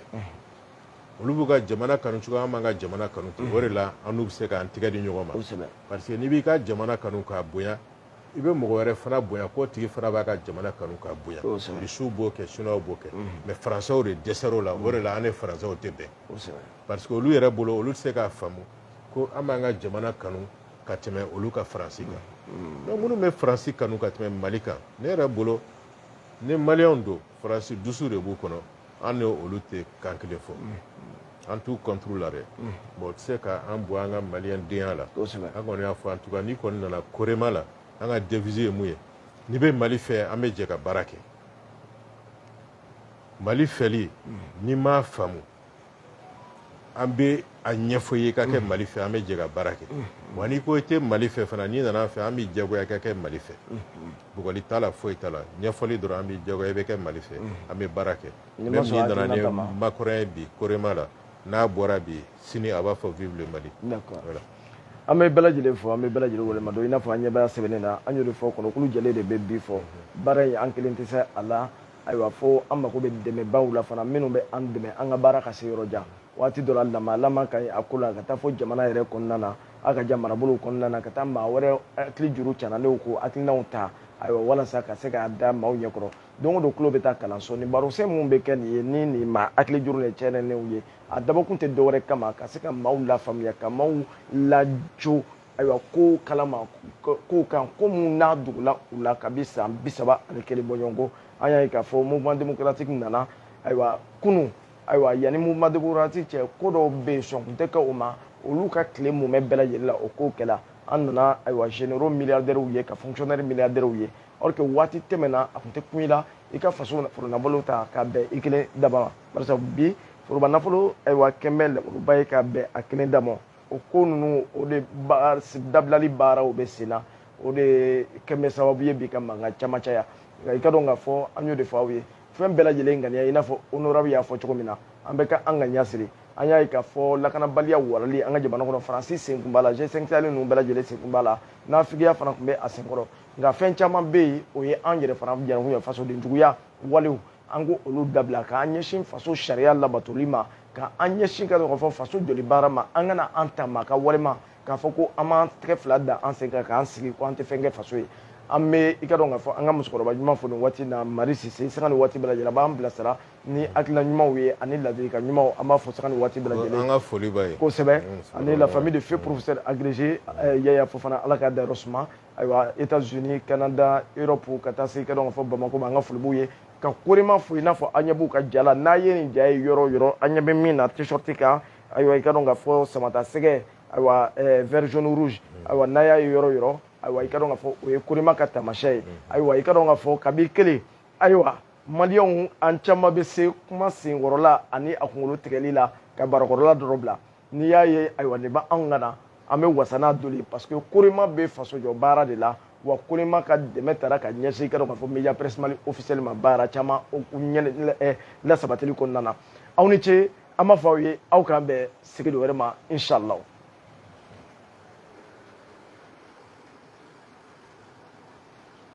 S1: olu b'u ka jamana kanu cogoya an b'an ka jamana kanu ten o de la an n'u bɛ se k'an tɛgɛ di ɲɔgɔn ma parce que n'i b'i ka jamana kanu k'a bonya i bɛ mɔgɔ wɛrɛ fana bonya k'o tigi fana b'a ka jamana kanu k'a bonya Russiw b'o kɛ chinois b'o kɛ mais Français de dɛsɛr'o la o de la an ni Français tɛ bɛn parce que olu yɛrɛ bolo olu tɛ se k'a faamu ko an b'an ka jamana kanu ka tɛmɛ olu ka Faransi kan donc minnu bɛ Faransi kanu ka tɛmɛ Mali kan ne yɛrɛ bolo ni maliyɛnw don Faransi dusu de b'u kɔnɔ an ni olu tɛ kan kelen fɔ an t'u contre la dɛ bon o tɛ se k'an bɔ an ka maliyɛn denya la an kɔni y'a fɔ en tout cas n'i kɔni nana korema la an ka devise ye mun ye n'i bɛ Mali fɛ an bɛ jɛ ka baara kɛ Mali fɛli n'i m'a faamu an bɛ a ɲɛfɔ i ye ka kɛ Mali fɛ an bɛ jɛ ka baara kɛ wa n'i ko i tɛ Mali fɛ fana n'i nana an fɛ an b'i diyagoya ka kɛ Mali fɛ bugɔli t'a la foyi t'a la ɲɛfɔli dɔrɔn an b'i diyagoya i bɛ kɛ Mali fɛ an bɛ baara kɛ même n'i nana ni makɔrɔn ye bi korema la n'a bɔra bi sini a b'a fɔ vive le Mali
S2: d'accord an bɛ bɛɛ lajɛlen fɔ an bɛ bɛɛ lajɛlen wele ma dɔn i n'a fɔ an ɲɛ b'a sɛbɛnnen na an y'o de fɔ kɔnɔkulu jɛlen de bɛ bi fɔ baara in an kelen tɛ se a la ayiwa fo an mako bɛ dɛmɛbaw la fana minnu bɛ an dɛmɛ an ka baara ka se yɔrɔ jan waati dɔ la lamalama ka ɲi a ko la ka taa fɔ jamana yɛrɛ kɔnɔna na a ka jan marabolow kɔnɔna na ka taa maa wɛrɛ hakili juru cananenw ko hakilinaw ta ayiwa walasa ka se k'a da maaw ɲɛkɔrɔ don o don tulo bɛ taa kalanso ni barosen minnu bɛ kɛ nin ye ni nin maa hakili juru de cɛnɛnenw ye a dabɔkun tɛ dɔwɛrɛ kama ka se ka maaw lafaamuya ka maaw lajo ayiwa ko kalama kow kan ko mun n'a dugula u la kabi san 31 bɔɲɔgɔnko an y'a ye k'a fɔ mouvement démocratique nana ayiwa kunun ayiwa yanni mouvement démocratique cɛ ko dɔw bɛ yen sɔn kun tɛ kɛ o ma olu ka tile mumɛ bɛɛ lajɛlen la o kow kɛla an nana ayiwa généraux milliardaires ye ka fonctionnaires milliardaires ye or que waati tɛmɛna a tun tɛ kun i la i ka faso foronafolo ta k'a bɛn i kelen dama ma barisa bi foroba nafolo ayiwa kɛn bɛ lemuruba ye k'a bɛn a kelen dama o ko ninnu o de dabilali baaraw bɛ sen na o de kɛn bɛ sababu ye bi ka mankan caman caya nka i ka dɔn k'a fɔ an y'o de fɔ aw ye fɛn bɛɛ lajɛlen ŋaniya i n'a fɔ honorable y'a fɔ cogo min na an bɛ ka an ŋaniya siri an y'a ye k'a fɔ lakanabaliya warali an ka jamana kɔnɔ Faransi sen kun b'a la G5 Sahel ninnu bɛɛ lajɛlen sen kun b'a la n'Afrikiya fana tun bɛ a senkɔrɔ nka fɛn caman bɛ yen o ye an yɛrɛ fana jɛnɛkun ye fasodenjuguya walew an ko olu dabila k'an ɲɛsin faso sariya labatoli ma ka an ɲɛsin ka dɔn k'a fɔ faso joli baara ma an kana an ta maa ka walima k'a fɔ ko an m'an tɛgɛ fila da an sen kan k'an sigi ko an tɛ fɛn kɛ faso ye an bɛ i ka dɔn k'a fɔ an ka musokɔrɔba ɲuman fɔ nin waati in na Mari Sise sanga nin waati bɛɛ lajɛlen a b'an bilasira ni hakilina ɲumanw ye ani ladilikan ɲumanw an b'a fɔ sanga nin waati bɛɛ lajɛlen
S1: an ka foli b'a ye
S2: kosɛbɛ ani la famille de feu professeur agrégé Yaya Fofana ala k'a dayɔrɔ suma ayiwa États-Unis Canada Europe ka taa se i ka dɔn k'a fɔ Bamako ma an ka foli b'u ye ka korima fo i n'a fɔ an ɲɛ b'u ka ja la n'a ye nin ja ye yɔrɔ o yɔrɔ an ɲɛ bɛ min na t-shirt kan ayiwa i ka dɔn k'a fɔ samata sɛgɛ ayiwa vert jaune rouge ayiwa n'a y'a ye yɔrɔ o yɔrɔ ayiwa i ka dɔn k'a fɔ o ye korima ka taamasiyɛn ye ayiwa i ka dɔn k'a fɔ kabi kelen ayiwa maliyɛnw an caman bɛ se kuma senkɔrɔla ani a kunkolo tigɛli la ka barakɔrɔla dɔrɔn bila n'i y'a ye ayiwa nin bɛ anw kana an bɛ wasa n'a doli ye parce que korima bɛ faso jɔ baara de la wa korima ka dɛmɛ taara ka ɲɛsin i ka dɔn k'a fɔ media presse mali officiel ma baara caman lasabatili kɔnɔna na aw ni ce an b'a fɔ aw ye aw k'an bɛn sigi dɔ wɛrɛ ma inshallah